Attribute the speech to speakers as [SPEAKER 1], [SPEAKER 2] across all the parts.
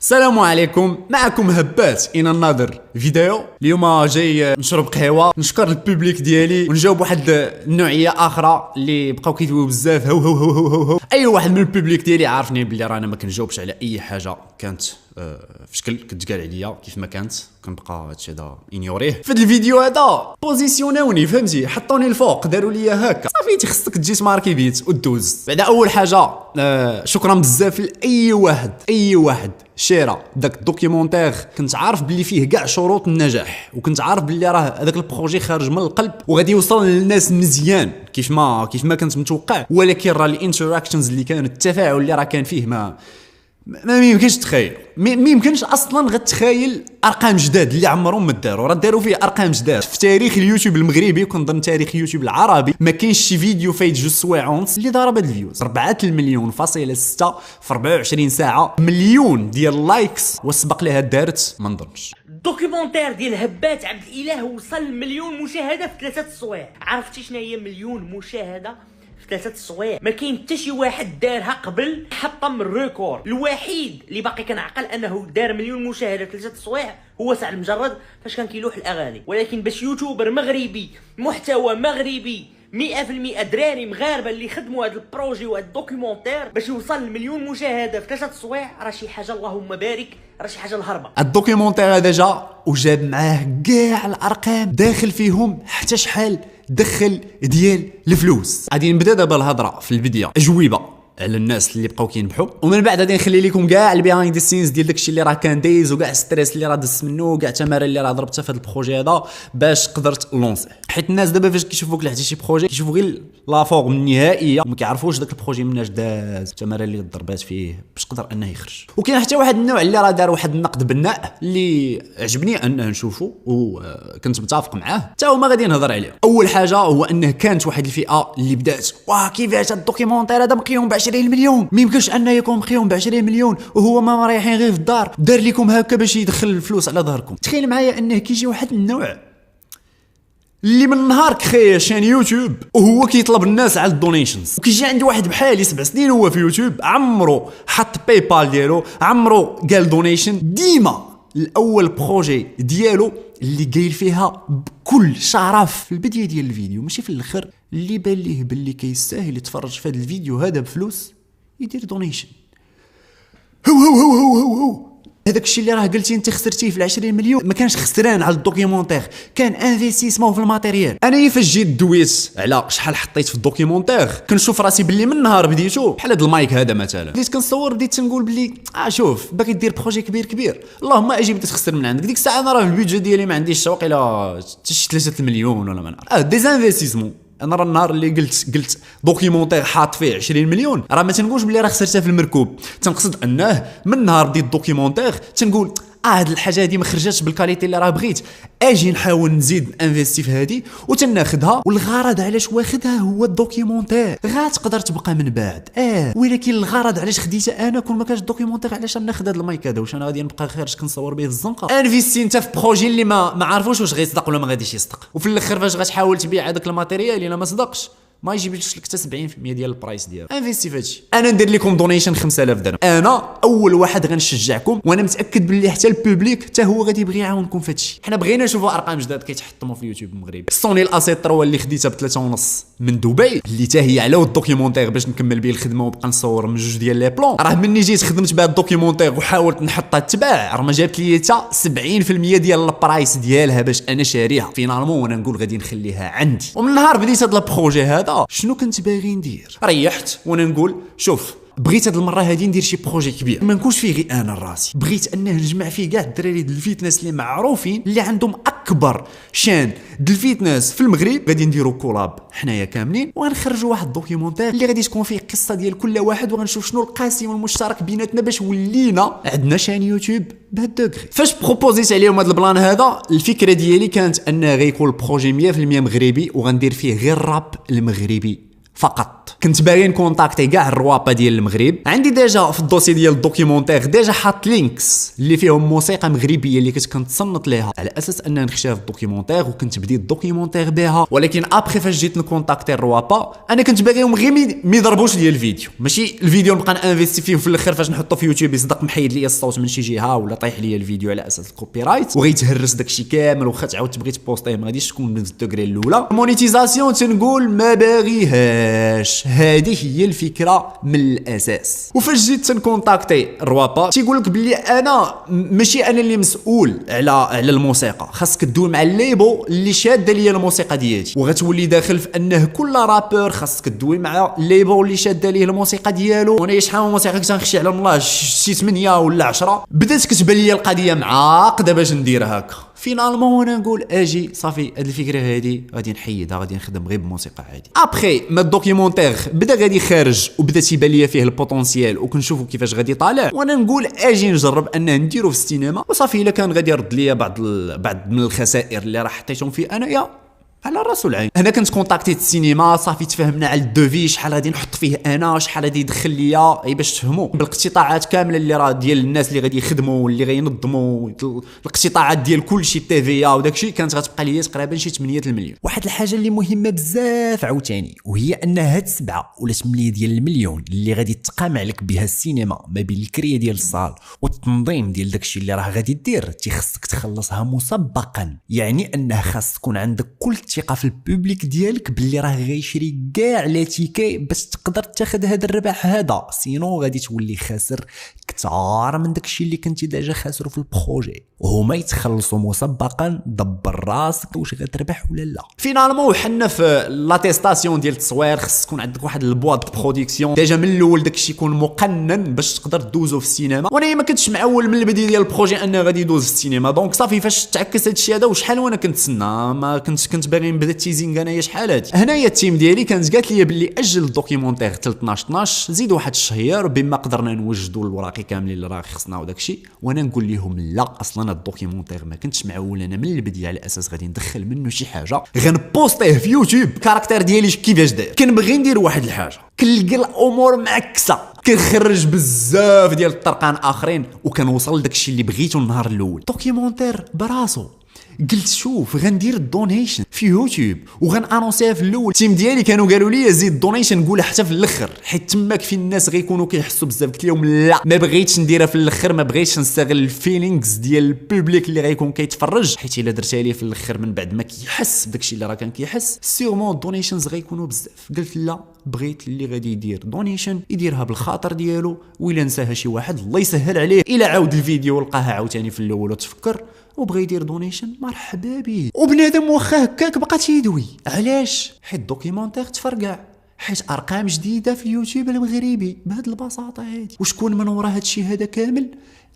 [SPEAKER 1] السلام عليكم، معكم هبات ان انذر فيديو. اليوم جاي نشرب قهوه، نشكر البوبليك ديالي ونجاوب واحد النوعيه اخرى اللي بقاو كيدويو بزاف هو هو هو هو هو. اي واحد من البوبليك ديالي عارفني بلي رانا ما كنجاوبش على اي حاجه كانت في شكل كتقال عليا كيف ما كانت، كنبقى هادشي هذا انيوريه. في هذا الفيديو هذا بوزيسيوناوني، فهمتي، حطوني الفوق، داروا لي هكا، صافي تيخصك تجي تماركي بيت ودوز. بعدا اول حاجه شكرا بزاف لاي واحد شيرا داك الدوكيومونتير. كنت عارف بلي فيه كاع شروط النجاح، وكنت عارف بلي راه هذاك البروجي خارج من القلب وغادي يوصل للناس مزيان كيف ما كنت متوقع. ولكن راه الانتراكشنز اللي كانوا، التفاعل اللي راه كان فيه ما يمكنش تخيل، ما يمكنش اصلا غتخيل ارقام جداد اللي عمرهم ما داروا. راه داروا فيه ارقام جداد في تاريخ اليوتيوب المغربي، وكنظن تاريخ اليوتيوب العربي ما كاينش شي فيديو فايت 2 سوايع ونص اللي ضرب هاد الفيوز. 4 مليون فاصلة 6 في 24 ساعه، مليون ديال اللايكس، وسبق لها دارت ما نظنش.
[SPEAKER 2] الدوكيومونتير ديال هبات عبد الاله وصل مليون مشاهده في 3 سوايع. عرفتي شنو هي مليون مشاهده في 3 سوايع؟ ما كاين حتى شي واحد دارها قبل، حطم الريكورد. الوحيد اللي باقي كنعقل انه دار مليون مشاهده في 3 سوايع هو سعد المجرد فاش كان كيلوح الاغاني. ولكن باش يوتيوبر مغربي، محتوى مغربي 100% دراري مغاربه اللي خدموا هذا البروجي وهذا الدوكيومونتير باش يوصل لمليون مشاهده في 3 سوايع، راه شي حاجه اللهم بارك، راه شي حاجه الهربه.
[SPEAKER 1] الدوكيومونتير هذا جا وجاب معاه كاع الارقام، داخل فيهم حتى شحال دخل ديال الفلوس. غادي نبدا دابا الهضره في الفيديو اجوبه على الناس اللي بقاو كينبحوا، ومن بعد غادي نخلي لكم كاع البيهايند سينز ديال داكشي اللي راه كان دايز، وكاع الستريس اللي راه دز منه، وكاع التمارين اللي راه ضربتها في هذا البروجي هذا باش قدرت لونسي. حيت الناس دابا فاش كيشوفوك لحتي شي بروجي كيشوفوا غير لا فورم النهائيه، وما كيعرفوش داك البروجي مناش داز، التمارين اللي ضربات فيه باش قدر انه يخرج. وكاين حتى واحد النوع اللي راه دار واحد النقد بناء اللي عجبني انه نشوفه وكنت متفق معاه، حتى هما غادي نهضر عليه. اول حاجه هو انه كانت واحد الفئه اللي بدات واه كيفاش هاد الدوكيومونتير هذا مقيوم ب 20 مليون، ما يمكنش انه يكون مقيوم ب 20 مليون وهو ما مريحين غير في الدار، دار لكم هكا باش يدخل الفلوس على ظهركم. تخيل معايا انه كيجي واحد النوع اللي من نهار كرياشن يوتيوب وهو كيطلب الناس على الدونيشنز، وكيجي عندي واحد بحالي 7 سنين هو في يوتيوب، عمرو حط باي بال ديالو، عمرو قال دونيشن. ديما الاول بروجي ديالو اللي قايل فيها بكل شرف في البدايه ديال الفيديو ماشي في الاخر، اللي بان ليه باللي كيستاهل يتفرج في هذا الفيديو هذا بفلوس يدير دونيشن. هو هذاك الشيء اللي راه قلتي انت خسرتيه في 20 مليون ما كانش خسران على الدوكيومونتير، كان انفيستيسمون في الماتيريال. انا فاش جيت دويت على شحال حطيت في الدوكيومونتير كنشوف راسي باللي من نهار بديتو بحال هذا المايك هذا مثلا، بديت كنصور بديت تنقول باللي شوف باغي دير بروجي كبير اللهم اجي بديت تخسر من عندك. ديك الساعه انا راه البيدجي ديالي ما عنديش شوق الى حتى 3 مليون ولا ما نعرف ديزانفيستيسمون. انا راه النهار اللي قلت دوكيومونتير حاط فيه 20 مليون راه ما تنقولش بلي راه خسرتها في المركوب، تنقصد انه من نهار بديت الدوكيومونتير تنقول هاد الحاجه هادي ما خرجتش بالكاليتي اللي راه بغيت، اجي نحاول نزيد انفيستي في هادي وتناخذها. والغرض علاش واخدها هو الدوكيومونتير، غاتقدر تبقى من بعد ولكن الغرض علاش خديتها انا كون ما كانش الدوكيومونتير علاش ناخذ هاد المايك هذا، واش انا غادي نبقى خارج كنصور به في الزنقه؟ انفيستي انت في بروجي اللي ما عارفوش واش غيصدق ولا ما غاديش يصدق، وفي الاخر فاش غتحاول تبيع هذاك الماتيريال الا ما صدقش ما يجيبلكش لك حتى 70% ديال البرايس ديالو. انفيستي فهادشي. انا ندير لكم دونيشن 5000 درهم، انا اول واحد غنشجعكم، وانا متاكد باللي حتى البوبليك حتى هو غادي يبغي يعاونكم فهادشي. حنا بغينا نشوفوا ارقام جداد كيتحطموا في اليوتيوب المغربي. سوني الاسي 3 اللي خديتها ب 3.5 من دبي اللي حتى هي على الدوكيومونتير باش نكمل به الخدمه ونبقى نصور من 2 ديال لي بلون، راه مني جيت خدمت بهذا الدوكيومونتير وحاولت نحطها تباع راه ما جابت لي حتى 70% ديال البرايس ديالها باش انا شاريها فينالمون، وانا نقول غادي نخليها عندي. ومن نهار بديت هذا البروجي هذا شنو كنت باغي ندير؟ ريحت وانا نقول شوف بغيت هاد المره هادي ندير شي بروجي كبير ما نكونش فيه غير انا راسي، بغيت انه نجمع فيه كاع الدراري ديال الفيتنس اللي معروفين اللي عندهم اكبر شان ديال الفيتنس في المغرب، غادي نديروا كولاب حنايا كاملين وغنخرجوا واحد الدوكيومونتير اللي غادي تكون فيه قصه ديال كل واحد، وغنشوف شنو القاسم والمشترك بيناتنا باش ولينا عندنا شان يوتيوب بهاد الدوغري. فاش بروبوزيت عليهم هاد البلان هذا الفكره ديالي كانت انه غيكون البروجي 100% مغربي وغندير فيه غير الراب المغربي فقط. كنت باغي نكونتاكتي كاع الروابا ديال المغرب. عندي ديجا في الدوسي ديال الدوكيومونتير ديجا حاط لينكس اللي فيهم موسيقى مغربيه اللي كنت كنتصنت ليها على اساس ان نخشيها في الدوكيومونتير، وكنت بديت الدوكيومونتير بها. ولكن ابخي فاش جيت نكونتاكتي الروابا انا كنت باغيهم غير ما يضربوش ديال الفيديو، ماشي الفيديو نبقى نانفيستي فيه في الاخر فاش نحطو في يوتيوب يصدق محيد ليا الصوت من شي جهه ولا طايح ليا الفيديو على اساس الكوبي رايت وغيتهرس داكشي كامل. واخا تعاود تبغي تبوستيه ما غاديش تكون من الدوغري الاولى. مونيتيزاسيون تنقول ما باغيهاش، هذه هي الفكره من الاساس. وفاش جيت تنكونتاكتي الروابا تيقول لك بلي انا ماشي انا اللي مسؤول على الموسيقى، خاصك تدوي مع الليبو اللي شاده ليا الموسيقى ديالي، وغتولي داخل في انه كل رابور خاصك تدوي مع الليبو اللي شاده ليه الموسيقى ديالو. وانا شحال من موسيقى كنت نخشي على الله شي 8 ولا 10 بدات كتبان لي القضيه معقده باش نديرها هكا. فينالمون وانا نقول اجي صافي هاد الفكره هادي غادي نحيدها، غادي نخدم غير بموسيقى عادي. ابخي ما الدوكيومونتير بدا غادي خارج وبدا تيبان ليا فيه البوتونسيال وكنشوفوا كيفاش غادي طالع، وانا نقول اجي نجرب انه نديرو في السينما. وصافي الا كان غادي يرد ليا بعض من الخسائر اللي راه حطيتهم فيه انايا على الراس والعين. هنا كنت كونتاكتيت السينما صافي تفاهمنا على الدوفي شحال غادي نحط فيه انا، شحال غادي يدخل ليا، اي باش تفهموا بالاقتطاعات كامله اللي راه ديال الناس اللي غادي يخدموا واللي غينظموا الاقتطاعات ديال كلشي تي في وداكشي كانت غتبقى ليا تقريبا شي 8 المليون. واحد الحاجه اللي مهمه بزاف عاوتاني وهي ان هاد 7 ولا 8 ديال المليون اللي غادي تقامع لك بها السينما ما بين الكريه ديال الصال والتنظيم ديال داكشي اللي راه غادي دير تيخصك تخلصها مسبقا. يعني انه خاص تكون عندك كل الثقه في البوبليك ديالك باللي راه غيشري كاع لا تيكي باش تقدر تاخذ هذا الربح هذا، سينو غادي تولي خاسر كثار من داكشي اللي كنتي ديجا خاسرو في البروجي. وهما يتخلصوا مسبقا دبر راسك واش غتربح ولا لا. فينالمون وحنا في لاتيستاسيون ديال التصوير خص تكون عندك واحد البواط برودكسيون ديجا من الاول داكشي يكون مقنن باش تقدر دوزو في السينما. وانا ما كنتش معول من البدايه ديال البروجي انه غادي يدوز في السينما. دونك صافي فاش تعكس هادشي هذا وشحال وانا كنتسنى ما كنت باغي نبدا التيزينغ انايا شحال هادي. هنايا التيم ديالي كانت قالت لي باللي اجل الدوكيومونتير حتى 12 زيد واحد الشهير بما قدرنا نوجدوا الوراقي كاملين اللي راه خصنا وداكشي. وانا نقول لهم لا اصلا الدوكيومونتير ما كنتش معول انا من البدايه على اساس غادي ندخل منه شي حاجه غنبوستيه في يوتيوب. كاركتير ديالي كيفاش داير كنبغي ندير واحد الحاجه كنلقى الامور معكسه كنخرج بزاف ديال الطرقان اخرين وكنوصل لداكشي اللي بغيتو النهار الاول. دوكيومونتير براسو قلت شوف غندير الدونيشن في يوتيوب وغنانونسيها في الاول. التيم ديالي كانوا قالوا لي زيد الدونيشن قولها حتى في الاخر حيت تماك فين الناس غيكونوا كيحسوا بزاف. قلت لهم لا ما بغيتش نديرها في الاخر، ما بغيتش نستغل الفيلينغز ديال البوبليك اللي غيكون كيتفرج حيت الا درتها ليه في الاخر من بعد ما كيحس بداكشي اللي راه كان كيحس سيغمون الدونيشنز غيكونوا بزاف. قلت لا بغيت اللي غادي يدير دونيشن يديرها بالخاطر ديالو، وإلا نساها شي واحد الله يسهل عليه الا عاود الفيديو ولقاها عاوتاني في الاول وتفكر وبغى يدير دونيشن مرحبا به. وبنادم واخا هكاك بقى تيدوي علاش حيت دوكيومونتير تفرقع حيت ارقام جديده في اليوتيوب المغربي بهاد البساطه هادي. وشكون من ورا هادشي هذا كامل؟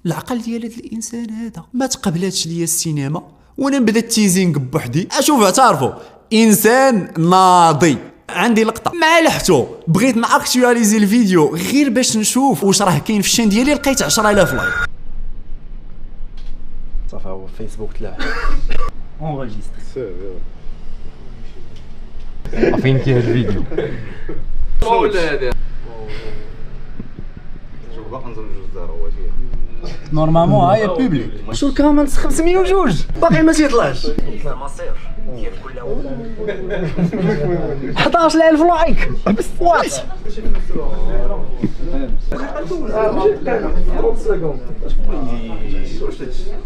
[SPEAKER 1] العقل ديال هاد الانسان هذا. ما تقبلاتش ليا السينما وانا نبدا التيزينغ بوحدي. اشوف اعترفوا انسان ناضي عندي لقطه مع لحتو بغيت ناكتواليزي الفيديو غير باش نشوف واش راه كاين في الشين ديالي لقيت 10000 لايك. صافي هو فيسبوك تلاح اونغيستر فين كاين هاد الفيديو ولا هذا شوف باقي نزل جوج دار هو نورمالمون هاي بوبليك شو الكومنتس 502 باقي ما تيطلعش المصير ديال كل 11000 لايك وات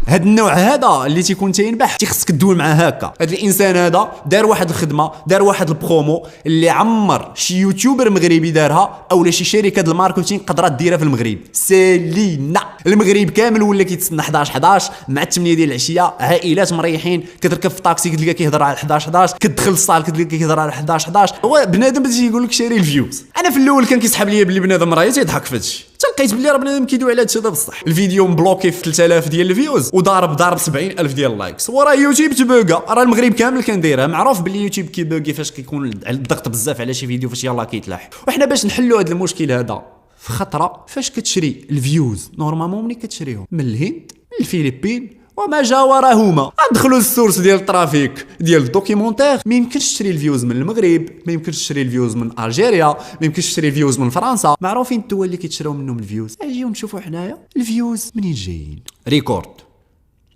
[SPEAKER 1] هاد النوع هذا اللي تيكون تينبح تيخصك تدوي معاه هكا. هاد الانسان هذا دار واحد الخدمه دار واحد البرومو اللي عمر شي يوتيوبر مغربي دارها اولا شي شركه د الماركتينغ قدرات ديرها في المغرب. سالينا المغرب كامل ولا كيتسنى 11 مع 8 ديال العشيه عائلات مريحين كتركب في طاكسي كتلقى كيهضر على 11 كتدخل للصال كتلقى كيهضر على 11 هو بنادم باش يقول لك شاري الفيوز. انا في الاول كان كيسحب ليا بلي بنادم راه تيضحك في هادشي حتى لقيت بلي راه بنادم كيدوي على هادشي هذا بصح. الفيديو مبلوكي في 3000 ديال الفيوز وضارب 70000 ديال اللايكس. وراه يوتيوب تبوكا راه المغرب كامل كنديرها. معروف بلي يوتيوب كيبوكي فاش كيكون الضغط بزاف على شي فيديو فاش يلاه كيتلاح. وحنا باش نحلوا هذا المشكل هذا في خطره فاش كتشري الفيوز نورمالمون ملي كتشريهم من الهند من الفلبين وما جاورهما. ادخلوا السورس ديال الترافيك ديال الدوكيومونتير، ما يمكنش تشري الفيوز من المغرب، ما يمكنش تشري الفيوز من الجيريا، ما يمكنش تشري الفيوز من فرنسا. معروفين الدول اللي كيتشراو منهم الفيوز. اجيو نشوفوا حنايا الفيوز منين جايين. ريكورد،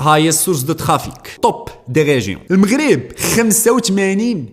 [SPEAKER 1] ها هي السورس دو ترافيك توب دي ريجيون. المغرب 85%،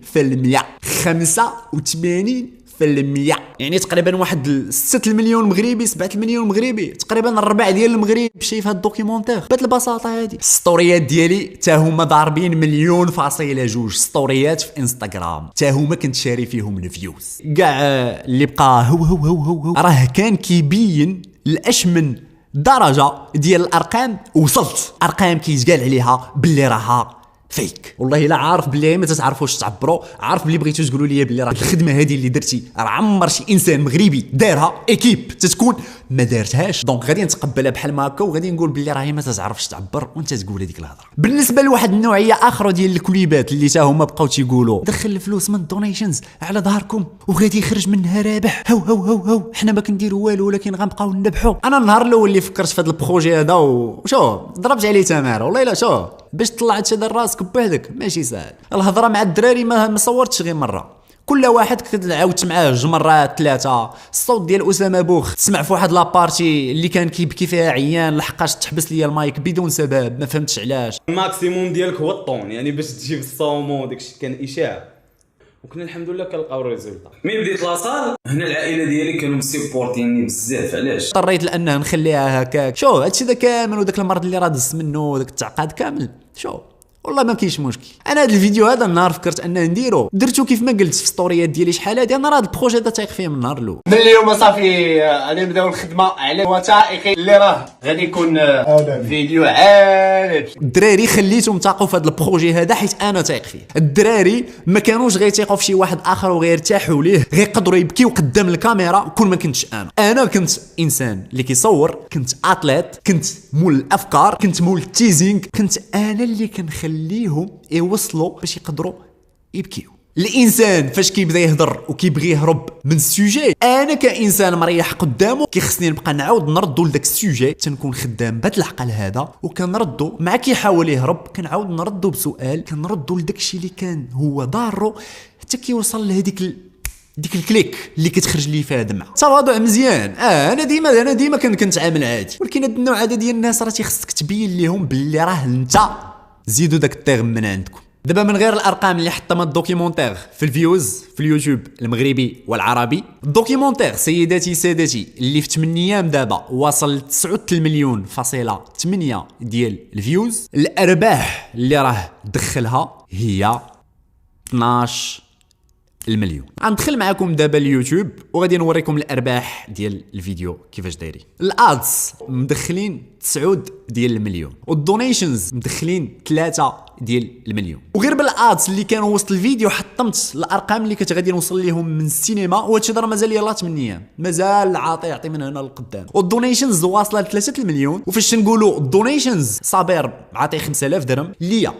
[SPEAKER 1] 85%، يعني تقريبا واحد 6 المليون مغربي، 7 المليون مغربي، تقريبا الربع ديال المغرب شايف هاد الدوكيومونتير بهاد البساطه هادي. السطوريات ديالي تا هما ضاربين 1,2 ستوريات في انستغرام، تا هما كنت شاري فيهم الفيوز. كاع اللي بقى هو راه كان كيبين الاشمن درجه ديال الارقام. وصلت ارقام كيتقال عليها باللي راها فيك. والله الا عارف باللي ما تتعرفوش تعبروا، عارف بلي بغيتو تقولوا لي باللي راه الخدمه هذه اللي درتي راه عمر شي انسان مغربي دارها ايكيب تتكون ما دارتهاش. دونك غادي نتقبلها بحال ما هكا، وغادي نقول باللي راهي ما تتعرفش تعبر وانت تقول هذيك الهضره. بالنسبه لواحد النوعيه اخرى ديال الكليبات اللي تا هما بقاو تيقولوا دخل الفلوس من الدونيشنز على ظهركم وغادي يخرج منها رابح، هو حنا ما كنديروا والو ولكن غنبقاو نذبحوا. انا النهار الاول اللي فكرت في هذا البروجي هذا وشو ضربت عليه تماره، والله الا شو باش طلعت شي دار راسك بوحدك ماشي ساهل. الهضره مع الدراري ما صورتش غير مره، كل واحد كنت عاودت معاه 2 مرات 3. الصوت ديال اسامه بوخ تسمع في واحد لابارتي اللي كان كيبكي فيها عيان لحقاش تحبس ليا المايك بدون سبب، ما فهمتش علاش.
[SPEAKER 3] الماكسيموم ديالك هو الطون، يعني باش تجيب الصومو داكشي كان اشاعه، وكنا الحمد لله كنلقاو الريزولطا. ملي بديت لاصال هنا العائله ديالي كانوا مسيبورتيني بزاف. علاش
[SPEAKER 1] اضطريت لانه نخليها هكاك. شو هادشي دا كامل وداك المرض اللي راه دز منه وداك التعقاد كامل، شو والله ما كاينش مشكل. انا هذا الفيديو هذا النهار فكرت انه نديرو، درتو كيف ما قلت في ستوريات ديالي شحال هادي. انا راه هذا البروجي هذا تايق فيه من النهار الاول.
[SPEAKER 4] من اليوم صافي غادي نبداو الخدمه على وثائقي اللي راه غادي يكون فيديو عالمي.
[SPEAKER 1] الدراري خليتهم تاقوا في هذا البروجي هذا حيت انا تايق فيه. الدراري ما كانوش غيتيقوا في شي واحد اخر وغيرتاحوا ليه، غيقدروا يبكيو قدام الكاميرا. كون ما كنتش انا كنت انسان اللي كيصور، كنت اتليت، كنت مول الافكار، كنت مول التيزينغ، كنت انا اللي كنخليهم يوصلوا باش يقدروا يبكيو. الانسان فاش كيبدا يهضر وكيبغي يهرب من السوجي، انا كانسان مريح قدامه كيخصني نبقى نعاود نردو لداك السوجي، تنكون خدام بهاد العقل هذا وكنردو مع كيحاول يهرب، كنعاود نردو بسؤال، كنردو لداك الشيء اللي كان هو ضارو حتى كيوصل لهذيك ديك الكليك اللي كتخرج لي فيها دمعه. تواضع مزيان. انا ديما كنتعامل عادي، ولكن هاد النوع هذا ديال الناس راه تيخصك تبين لهم باللي راه انت زيدوا داك التيغم من عندكم. دابا من غير الارقام اللي حطمها الدوكيومونتير في الفيوز في اليوتيوب المغربي والعربي، الدوكيومونتير سيداتي سادتي اللي في 8 ايام دابا واصل 9 مليون فاصلة 8 ديال الفيوز، الارباح اللي راه دخلها هي 12 المليون. غندخل معكم دابا اليوتيوب وغادي نوريكم الارباح ديال الفيديو كيفاش دايرين. الادز مدخلين 9 ديال المليون، والدونيشنز مدخلين 3 ديال المليون. وغير بالادز اللي كانوا وسط الفيديو حطمت الارقام اللي كنت غادي نوصل ليهم من السينما، وهادشي راه مازال يلاه 8 ايام، مازال عاطي يعطي من هنا للقدام. والدونيشنز واصله ل 3 المليون. وفاش نقولوا الدونيشنز، صابر عاطي 5000 درهم ليا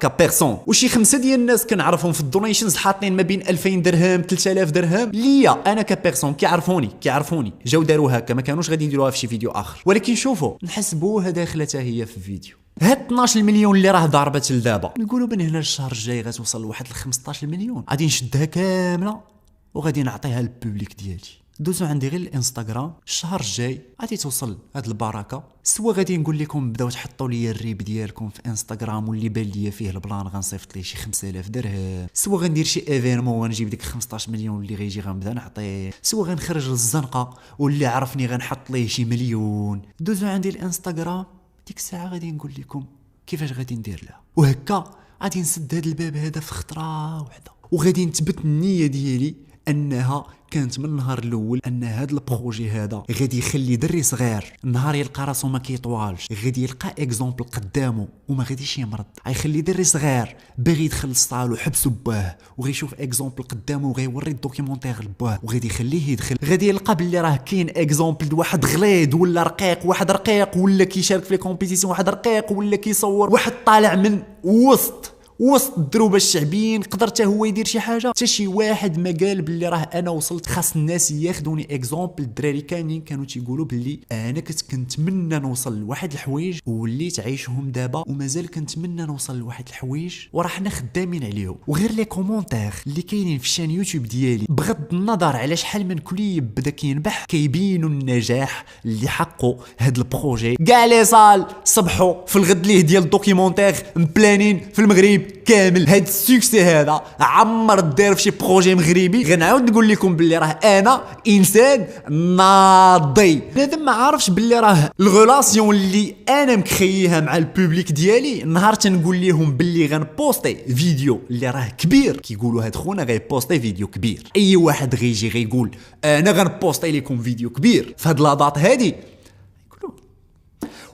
[SPEAKER 1] كبيرسون، وشي 5 ديال الناس كنعرفهم في الدونيشنز حاطين ما بين 2000 درهم 3000 درهم ليا انا كبيرسون. كيعرفوني جاو داروا هكا، ما كانوش غادي يديروها في شي فيديو اخر، ولكن شوفوا نحسبوها داخله حتى هي في الفيديو. هاد 12 مليون اللي راه ضربت لدابا، نقولوا من هنا للشهر الجاي غتوصل لواحد 15 مليون. غادي نشدها كامله وغادي نعطيها للبوبليك ديالي. دوزو عندي غير الانستغرام، الشهر الجاي غادي توصل هاد البركه. سوا غادي نقول لكم بداو تحطوا لي الريب ديالكم في انستغرام واللي بان ليا فيه البلان غنصيفط ليه شي 5000 درهم، سوا غندير شي ايفينمون ونجيب ديك 15 مليون اللي غيجي غنبدا نعطيه، سوا غنخرج للزنقه واللي عرفني غنحط ليه شي مليون. دوزو عندي الانستغرام، ديك الساعه غادي نقول لكم كيفاش غادي ندير لها. وهكا غادي نسد هاد الباب هذا في خطره واحده، وغادي نثبت النيه ديالي انها كانت من النهار الاول ان هذا البروجي هذا غادي يخلي دري صغير النهار يلقى راسو ما كيطوالش، غادي يلقى اكزومبل قدامه وما غاديش يمرض. غيخلي دري صغير باغي يدخل للصال وحبسو باه، وغيشوف اكزومبل قدامه وغيوري الدوكيومونتير لباه وغادي يخليه يدخل. غادي يلقى باللي راه كاين اكزومبل واحد غليظ ولا رقيق، واحد رقيق ولا كيشارك في لي كومبيتيسيون، واحد رقيق ولا كيصور، واحد طالع من وسط وسط الدروبه الشعبيين قدر حتى هو يدير شي حاجه؟ حتى شي واحد ما قال باللي راه انا وصلت. خاص الناس ياخذوني اكزومبل. الدراري كاملين كانوا تيقولوا باللي انا كنتمنى نوصل لواحد الحوايج وليت عايشهم دابا، ومازال كنتمنى نوصل لواحد الحوايج وراه حنا خدامين عليهم. وغير لي كومونتير اللي كاينين في الشان يوتيوب ديالي بغض النظر على شحال من كليب بدا كينبح كيبينوا النجاح اللي حقه هاد البروجي. كاع لي صال صبحوا في الغد ليه ديال الدوكيومونتير مبلانين في المغرب كامل. هاد السوكسي هذا عمر دار في شي بروجي مغربي. غنعاود نقول لكم باللي راه انا انسان ناضي. هذا ما عارفش باللي راه الغولاسيون اللي انا مكخييها مع البوبليك ديالي نهار تنقول لهم باللي غنبوستي فيديو اللي راه كبير كيقولوا هاد خونا غيبوستي فيديو كبير. اي واحد غيجي غيقول انا غنبوستي لكم فيديو كبير في هاد لاطات هادي،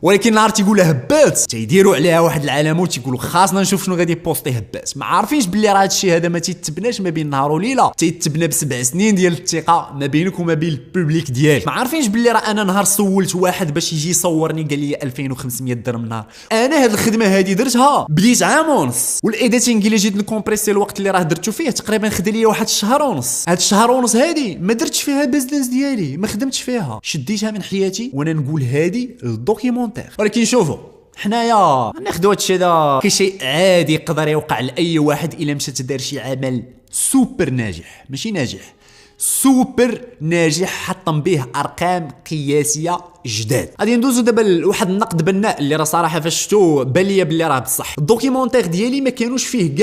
[SPEAKER 1] ولكن نهار تيقولها هبات تيديروا عليها واحد العلامه وتيقولوا خاصنا نشوف شنو غادي يبوستي هبات. ما عارفينش باللي راه هادشي هذا ما تيتبناش ما بين نهار وليله، تيتبنى ب7 سنين ديال الثقه ما بينك وما بين البوبليك ديالك. ما عارفينش باللي راه انا نهار سولت واحد باش يجي يصورني قال لي 2500 درهم نهار. انا هاد الخدمه هادي درتها بديت عام ونص، والايديتينغ اللي جيت نكومبريسي الوقت اللي راه درتو فيه تقريبا خد لي واحد الشهر ونص. هاد الشهر ونص هادي ما درتش فيها بيزنس ديالي، ما خدمتش فيها، شديتها من حياتي وانا نقول هادي الدوكيومونتير. ولكن شوفوا حنايا ناخذوا هادشي هذا كشيء عادي يقدر يوقع لاي واحد الا مشى تدار شي عمل سوبر ناجح، ماشي ناجح سوبر ناجح حطم به ارقام قياسيه جداد. غادي ندوزو دابا لواحد النقد بناء اللي راه صراحه فاش شفتو بان ليا بلي راه بصح. الدوكيومونتير ديالي ما كانوش فيه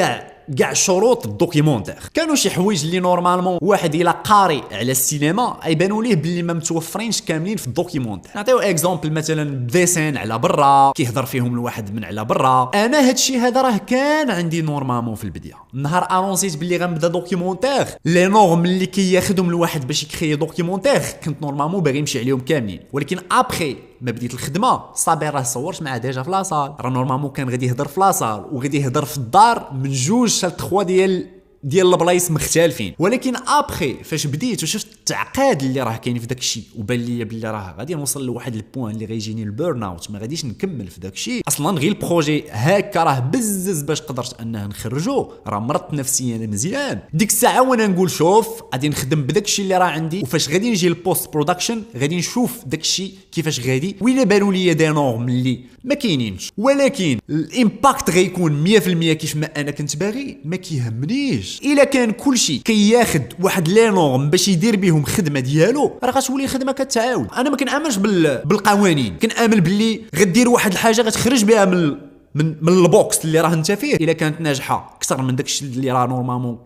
[SPEAKER 1] كاع شروط الدوكيومونتير. كانوا شي حوايج اللي نورمالمون واحد الا قاري على السينما يبانوا ليه باللي ما متوفرينش كاملين في الدوكيومونتير. نعطيو اكزومبل مثلا ديسين على برا كيهضر فيهم الواحد من على برا. انا هادشي هذا راه كان عندي نورمالمون في البدايه. نهار انونسيت باللي غنبدا دوكيومونتير لي نورم اللي كياخذهم الواحد باش يكري دوكيومونتير كنت نورمالمون باغي نمشي عليهم كاملين. ولكن ابخي ما بديت الخدمه صابي راه صورت معاه ديجا في لاصال، راه نورمالمون كان غادي يهضر في لاصال وغادي يهضر في الدار من 2 حتى 3 ديال البلايص مختلفين. ولكن ابخي فاش بديت وشفت التعقاد اللي راه كاين في داك الشيء وبان لي بلي راه غادي نوصل لواحد البوين اللي غيجيني البيرن اوت ما غاديش نكمل في داك الشيء اصلا. غير البروجي هكا راه بزز باش قدرت انه نخرجو، راه مرضت نفسيا مزيان. ديك الساعه وانا نقول شوف غادي نخدم بداك الشيء اللي راه عندي، وفاش غادي نجي البوست برودكشن غادي نشوف داك الشيء كيفاش غادي وين بانوا لي دي نورم اللي ما كاينينش. ولكن الامباكت غيكون 100% كيف ما انا كنت باغي ما كيهمنيش. الا كان كلشي كياخد واحد لي نورم باش يدير بهم خدمه ديالو راه غتولي الخدمه كتعاود. انا ما كنامنش بالقوانين، كنامن باللي غدير واحد الحاجه غتخرج بها من البوكس اللي راه انت فيه. الا كانت ناجحه اكثر من داكشي اللي راه نورمالمون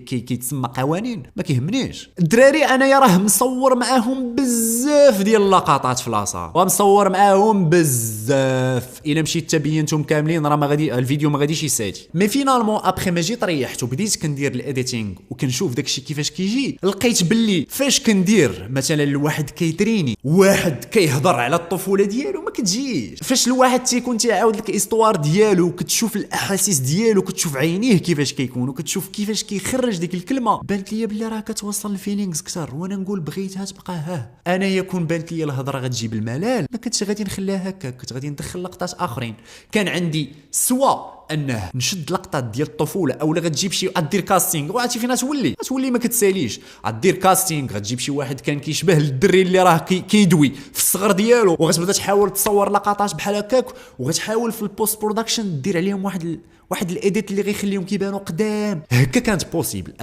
[SPEAKER 1] كيتسمى قوانين ما كيهمنيش. الدراري انايا راه مصور معاهم بزاف ديال اللقطات في لاصال ومصور معاهم بزاف. الا مشيت تبينتهم كاملين راه ما غادي الفيديو ما غاديش يساتي. مي فينالمون ابخي ما جيت ريحت وبديت كندير الايديتينغ وكنشوف داكشي كيفاش كيجي، لقيت باللي فاش كندير مثلا الواحد كيتريني واحد كيهضر على الطفوله ديالو ما كتجيش. فاش الواحد تيكون تيعاود لك استوار ديالو كتشوف الاحاسيس ديالو كتشوف عينيه كيفاش كيكون وكتشوف كيفاش كيخرج ديك الكلمه بانت ليا بلي راه كتوصل الفيلينغز كثر. وانا نقول بغيتها تبقى انا يكون بانت ليا الهضره غتجيب الملال ما كنتش غادي نخليها هكا، كنت غادي ندخل لقطات اخرين. كان عندي سوا انه نشد لقطات ديال الطفوله اولا غتجيب شي غدير كاستينغ وعرفتي فين غتولي ما كتساليش. غدير كاستينغ غتجيب شي واحد كان كيشبه للدري اللي راه كيدوي في الصغر ديالو وغتبدا تحاول تصور لقطات بحال هكاك وغتحاول في البوست برودكشن دير عليهم واحد الايديت اللي غيخليهم كيبانوا قدام. هكا كانت بوسيبل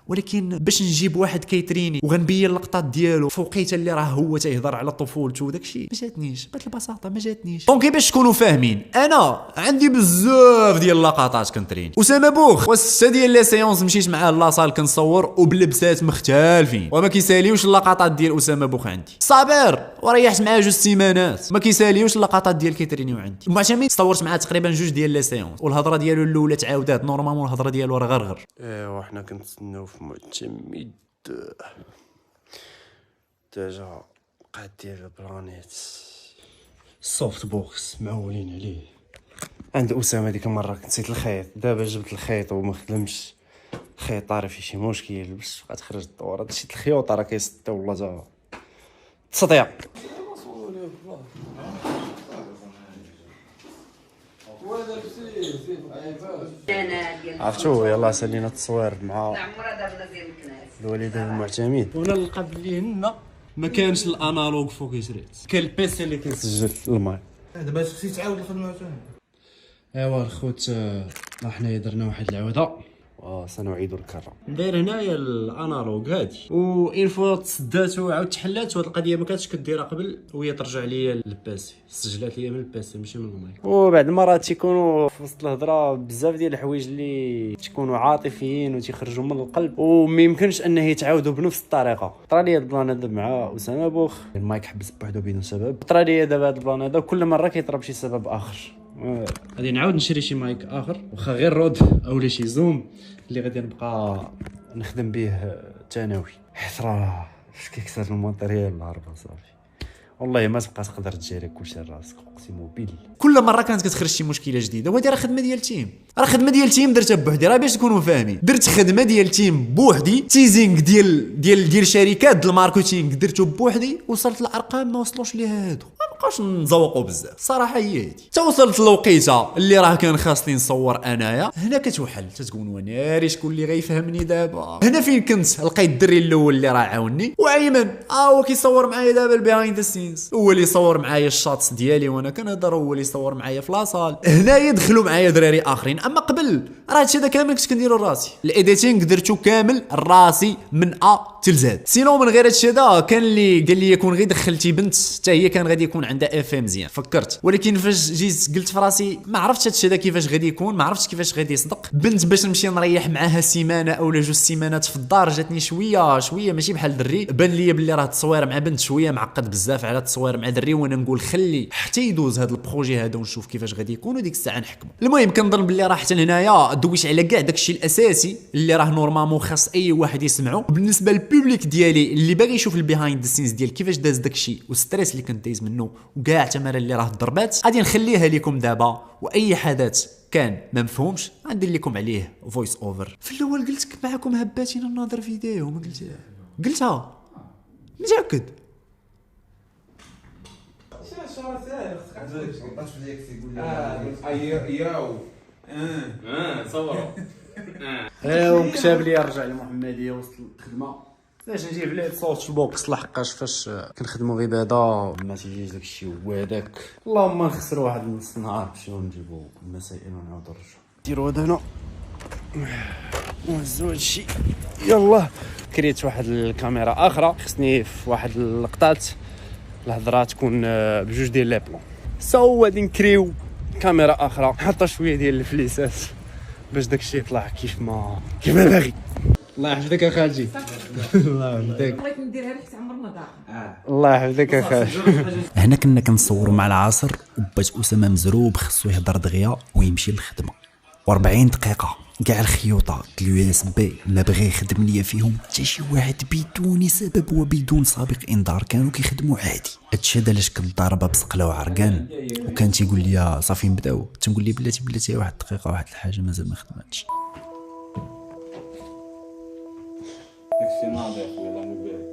[SPEAKER 1] ولكن باش نجيب واحد كيتريني وغنبين اللقطات ديالو فوقيته اللي راه هو تيهضر على طفولته وداكشي ما جاتنيش بهاد البساطه ما جاتنيش. دونك باش تكونوا فاهمين انا عندي بزاف ديال اللقطات كنتريني. اسامه بوخ وسته ديال لي سيونس مشيت معاه لاصال كنصور وبلبسات مختلفين وما كيساليوش اللقطات ديال اسامه بوخ عندي. صابر وريحت معاه 2 سيمانات ما كيساليوش اللقطات ديال كيترينيو عندي. معتمد صورت معاه تقريبا 2 ديال لي سيونس والهضره ديالو الاولى تعاودات نورمالمون الهضره ديالو راه غير
[SPEAKER 5] ايوا حنا كنتسناو في معتمد ديجا قاد ديال البلانيت السوفت بوكس معولين عليه عند اسامه. ديك المره نسيت الخيط دابا جبت الخيط وما خدمش الخيط طاري فيه شي مشكل باش بقات خرج الدوره دشيت الخيوط راه كيسطيو ولا تا تصديع.
[SPEAKER 6] ولا
[SPEAKER 5] عرفتو يلاه سالينا التصوير مع الوالده المعتمد وانا نلقى بلي هنا ما كانش الانالوج فوكس ريت، كان البيسي اللي كيسجل المايك.
[SPEAKER 6] دابا خصك تعاود الخدمه ثاني.
[SPEAKER 5] ايوا الخوت حنايا درنا واحد العوده وسنعيد الكرة. داير هنايا الانالوج هادي وان فوا تسداتو عاود تحلات، وهاد القضيه ما كانتش كديرها قبل وهي ترجع ليا للباسي، سجلات ليا من الباسي ماشي من المايك. وبعد المرات تيكونوا في وسط الهضره بزاف ديال الحوايج اللي تيكونوا عاطفيين وتيخرجوا من القلب وما يمكنش انه يتعاودوا بنفس الطريقه. طرا لي هاد البلان هذا مع اسامه بوخ، المايك حبس بوحدو بدون سبب. طرا لي دابا هاد البلان هذا وكل مره كيطرب شي سبب اخر. غادي نعاود نشري شي مايك اخر واخا غير رود اولا شي زوم اللي غادي نبقى نخدم به ثانوي، حيت راه فاش كيكسر الماتيريال الهربه صافي والله ما تبقى تقدر تجاري كلشي راسك. اقسم بالله
[SPEAKER 1] كل مره كانت كتخرج شي مشكله جديده، وهذه راه خدمه ديال تيم، راه خدمه ديال تيم درتها بوحدي. راه باش تكونوا فاهمين درت خدمه ديال تيم بوحدي، تيزينغ ديال شركات الماركتينغ درتو بوحدي، وصلت لارقام ما وصلوش ليها هادو. ما بقاوش نزوقوا بزاف الصراحه، هي هادي. توصلت للوقيته اللي راه كان خاصني نصور انايا. هنا كتوحل تتقول وناري شكون اللي غيفهمني دابا. هنا فين كنت لقيت الدري الاول اللي راه عاوني، وايمن هو كيصور معايا دابا البيهايند ذا سينز، هو اللي يصور معايا الشاتس ديالي وانا كنهضر، هو اللي يصور معايا في لاصال. هنايا دخلوا معايا دراري اخرين، اما قبل راه هادشي هذا كامل كنت كنديرو راسي. الايديتينغ درتو كامل راسي من تل زاد. سينو من غير هادشي هذا كان اللي قال لي يكون غير دخلتي بنت حتى هي كان غادي يكون عندها اف ام مزيان فكرت، ولكن فاش جيت قلت في راسي ما عرفتش هادشي هذا كيفاش غادي يكون، ما عرفتش كيفاش غادي يصدق. بنت باش نمشي نريح معاها سيمانه اولا جوج سيمانات في الدار جاتني شويه ماشي بحال دري. بان لي بلي راه التصوير مع بنت شويه معقد بزاف على التصوير مع دري، وانا نقول خلي حتى يدوز هذا البروجي هذا ونشوف كيفاش غادي يكون وديك الساعه نحكموا. المهم كنظن بلي راه حتى لهنايا دويش على كاع داكشي الاساسي اللي راه نورمالمون خاص اي واحد يسمعو. بالنسبه للبوبليك ديالي اللي باغي يشوف البيهايند ذا سينز ديال كيفاش داز داكشي والستريس اللي كنت دايز منه وكاع التمارين اللي راه ضربات، غادي نخليها لكم دابا. واي حدث كان ما مفهومش غندير لكم عليه فويس اوفر. في الاول قلت معكم هباتين الناظر فيديو ما قلتها متاكد.
[SPEAKER 3] صوروا
[SPEAKER 5] وكتب لي رجع للمحمديه وسط الخدمه باش نجيب ليه الصوت البوكس لحقاش فاش كنخدموا غباده ما تيجيش داكشي هو هذاك. اللهم نخسر واحد نص نهار باش نجيبوا المسائل ونعاودوا نرجعوا. ديروا هذا هنا ونهزوا هادشي. يلا كريت واحد الكاميرا اخرى، خصني في واحد اللقطات الهضره تكون بجوج ديال لي بلون. غادي نكريو كاميرا اخرى حاطه شويه ديال الفليسات باش داكشي يطلع كيف ما باغي. الله يحفظك يا خالتي. الله يحفظك.
[SPEAKER 7] بغيت نديرها لك حتى عمرنا داخل.
[SPEAKER 5] الله يحفظك يا خالتي.
[SPEAKER 1] هنا كنا كنصوروا مع العصر وبات اسامه مزروب خصو يهضر دغيا ويمشي للخدمه، و40 دقيقه كاع الخيوطه اليو اس بي ما بغى يخدم ليا فيهم حتى شي واحد بدون سبب وبدون سابق انذار، كانوا كيخدموا عادي. هادشي هذا علاش كنت ضاربه بسقله وعرقان، وكان تيقول لي صافي نبداو، تنقول لي بلاتي واحد الدقيقه واحد الحاجه مازال ما خدمتش.
[SPEAKER 3] داكشي ناضي اخويا الله يبارك.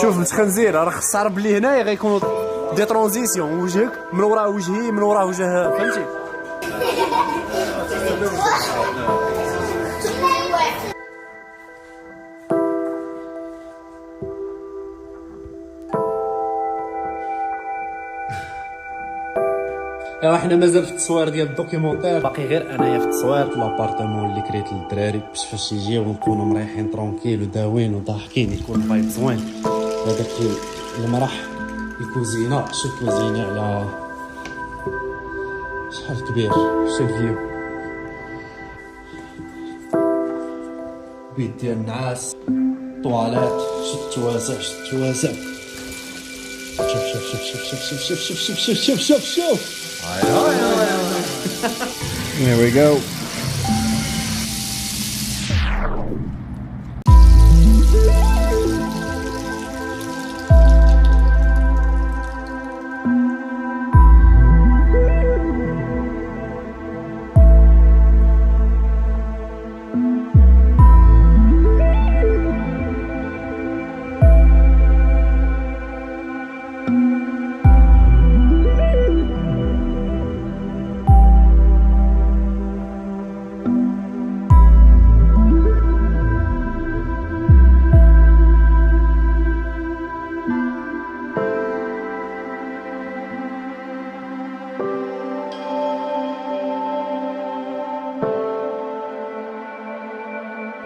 [SPEAKER 5] شوف بنت خنزير راه خص تعرف بلي هنايا غيكونوا دي ترانزيسيون، وجهك من ورا وجهي من ورا وجه، فهمتي؟ ايوا حنا مازال في التصوير ديال الدوكيومونتير، باقي غير انايا في التصوير في لابارتمون اللي كريت للدراري باش فاش يجيو نكونوا مريحين ترونكيل وداوين وضاحكين، يكون فايب زوين. هذاك المرح الكوزينه، شوف كوزينه على شحال كبير شتي الفيو بيت ديال النعاس طواليت شت تواسع شوف Here we go.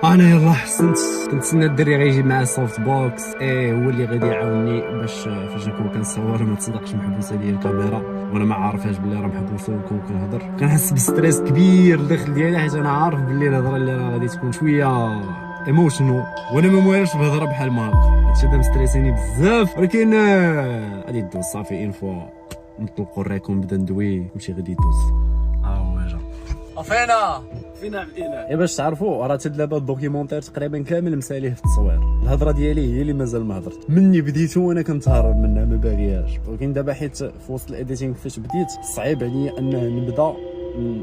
[SPEAKER 8] انا يلاه حسنت كنتسنى الدري غيجي معاه سوفت بوكس هو اللي غادي يعاوني باش فاش نكون كنصور ما تصدقش محبوسه ليا الكاميرا وانا ما عارفاش بلي راه محبوسه ونكون كنهضر كنحس بستريس كبير داخل ديالي حيت انا عارف بلي الهضره اللي راه غادي تكون شويه ايموشنال وانا ما موالفش بهضره بحال ما هكا هادشي هذا مستريسيني بزاف ولكن غادي يدوز صافي اون فوا نطلقوا الريكون بدا ندوي كلشي غادي يدوز هو جا فينا بدينا باش تعرفوا راه تدابا الدوكيومونتير تقريبا كامل مساليه في التصوير الهضره ديالي هي اللي مازال ما هضرت مني بديتو وانا كنتهرب منها ما باغياش ولكن دابا حيت في وسط الايديتينغ فاش بديت صعيب عليا انه نبدا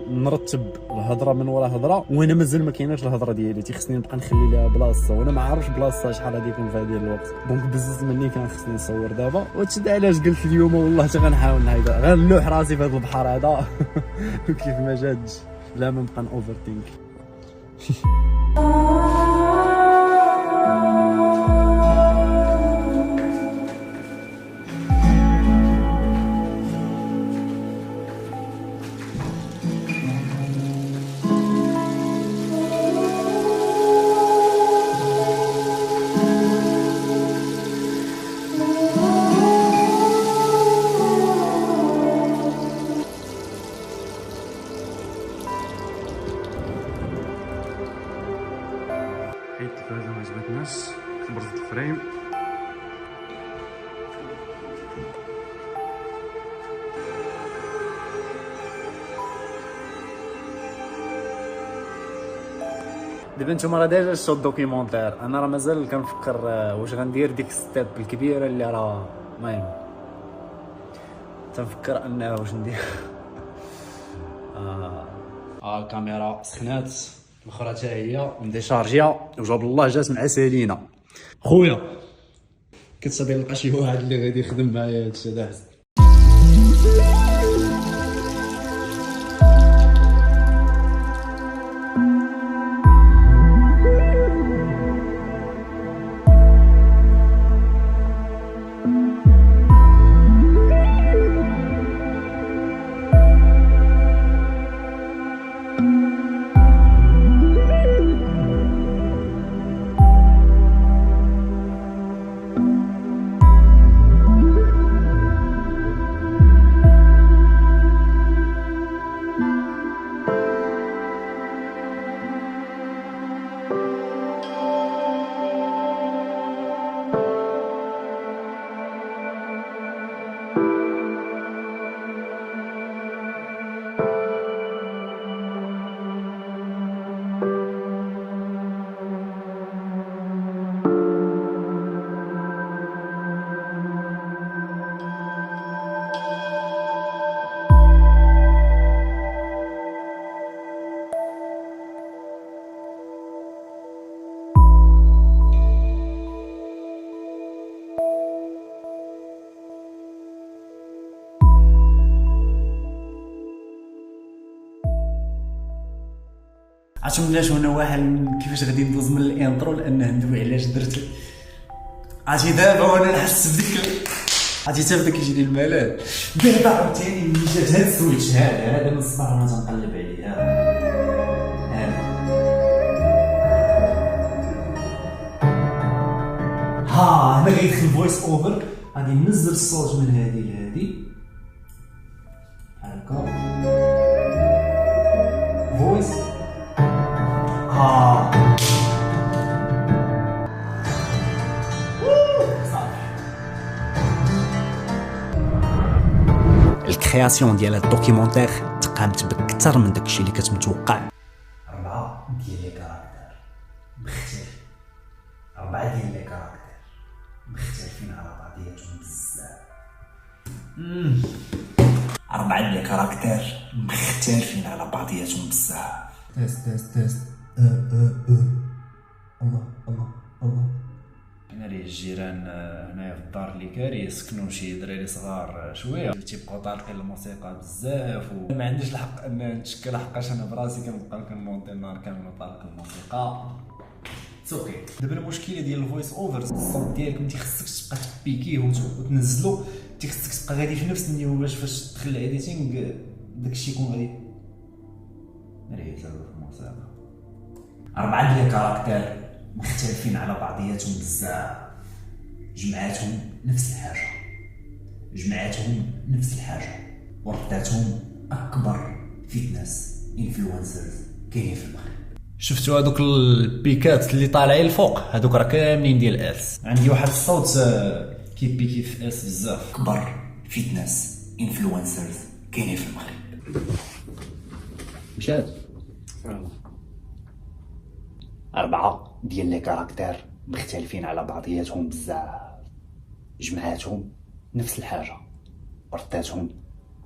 [SPEAKER 8] نرتب الهضره من ورا هضره وانا مازال ما كايناش الهضره ديالي تيخصني نبقى نخلي لها بلاصه وانا ما عارفش بلاصه شحال غادي يكون في هذا الوقت دونك بزز مني كان خصني نصور دابا وهادشي علاش قلت اليوم والله حتى غنحاول نهيدا غير نلوح راسي في هذا البحر هذا وكيف ما جاتش لا ما نبقى اوفر ثينك حيت التلفازه ما عجبتناش كبرت الفريم دابا نتوما راه ديجا شفتوا الدوكيومونتير انا راه مازال كنفكر واش غندير ديك ستيب الكبيره اللي راه المهم تنفكر انه واش ندير الكاميرا سخنات الاخرى حتى هي مديشارجيا وجاب الله جات مع سالينا خويا كنت غادي نلقى شي واحد اللي غادي يخدم معايا هادشي هذا حسن عرفتوا علاش وانا واحد كيفاش غادي ندوز من الانترو لانه ندوي علاش درت عرفتي دابا وانا نحس بديك عرفتي حتى بدا كيجيني الملل دابا عاوتاني ملي جات هاد السويتش هذا من الصباح وانا تنقلب عليه هنا غيدخل فويس اوفر غادي ننزل الصوت من هادي لهادي هكا
[SPEAKER 1] الكرياسيون ديال الدوكيومونتير تقامت بكثر من داكشي اللي كتمتوقع.
[SPEAKER 9] 4 ديال لي كاركتر مختلف، 4 ديال لي كاركتر مختلفين على بعضياتهم بزاف. 4 ديال لي كاركتر مختلفين على بعضياتهم بزاف. تيست الله.
[SPEAKER 8] هنا ليه الجيران هنايا في الدار اللي كاري يسكنوا شي دراري صغار شويه تيبقاو طالقين الموسيقى بزاف وما عنديش الحق ان نتشكل حقاش انا براسي كنبقى كنمونطي النهار كامل وطالق الموسيقى. اوكي دابا المشكله ديال الفويس اوفر الصوت ديالك ملي خصك تبقى تبيكيه وتنزلو خصك تبقى غادي في نفس النيفو باش فاش تدخل الايديتينغ داكشي يكون غادي مريح في الموسيقى.
[SPEAKER 9] 4 ديال الكاركتر مختلفين على بعضياتهم بزاف، جمعاتهم نفس الحاجه ورداتهم اكبر فيتنس انفلونسرز كاينين في المغرب.
[SPEAKER 8] شفتوا هذوك البيكات اللي طالعين الفوق هذوك راه كاملين ديال اس. عندي واحد الصوت كيبيكي في اس بزاف.
[SPEAKER 9] اكبر فيتنس انفلونسرز كاينين في المغرب. مشات 4 ديال لي كاركتر مختلفين على بعضياتهم بزاف، جمعاتهم نفس الحاجه ورداتهم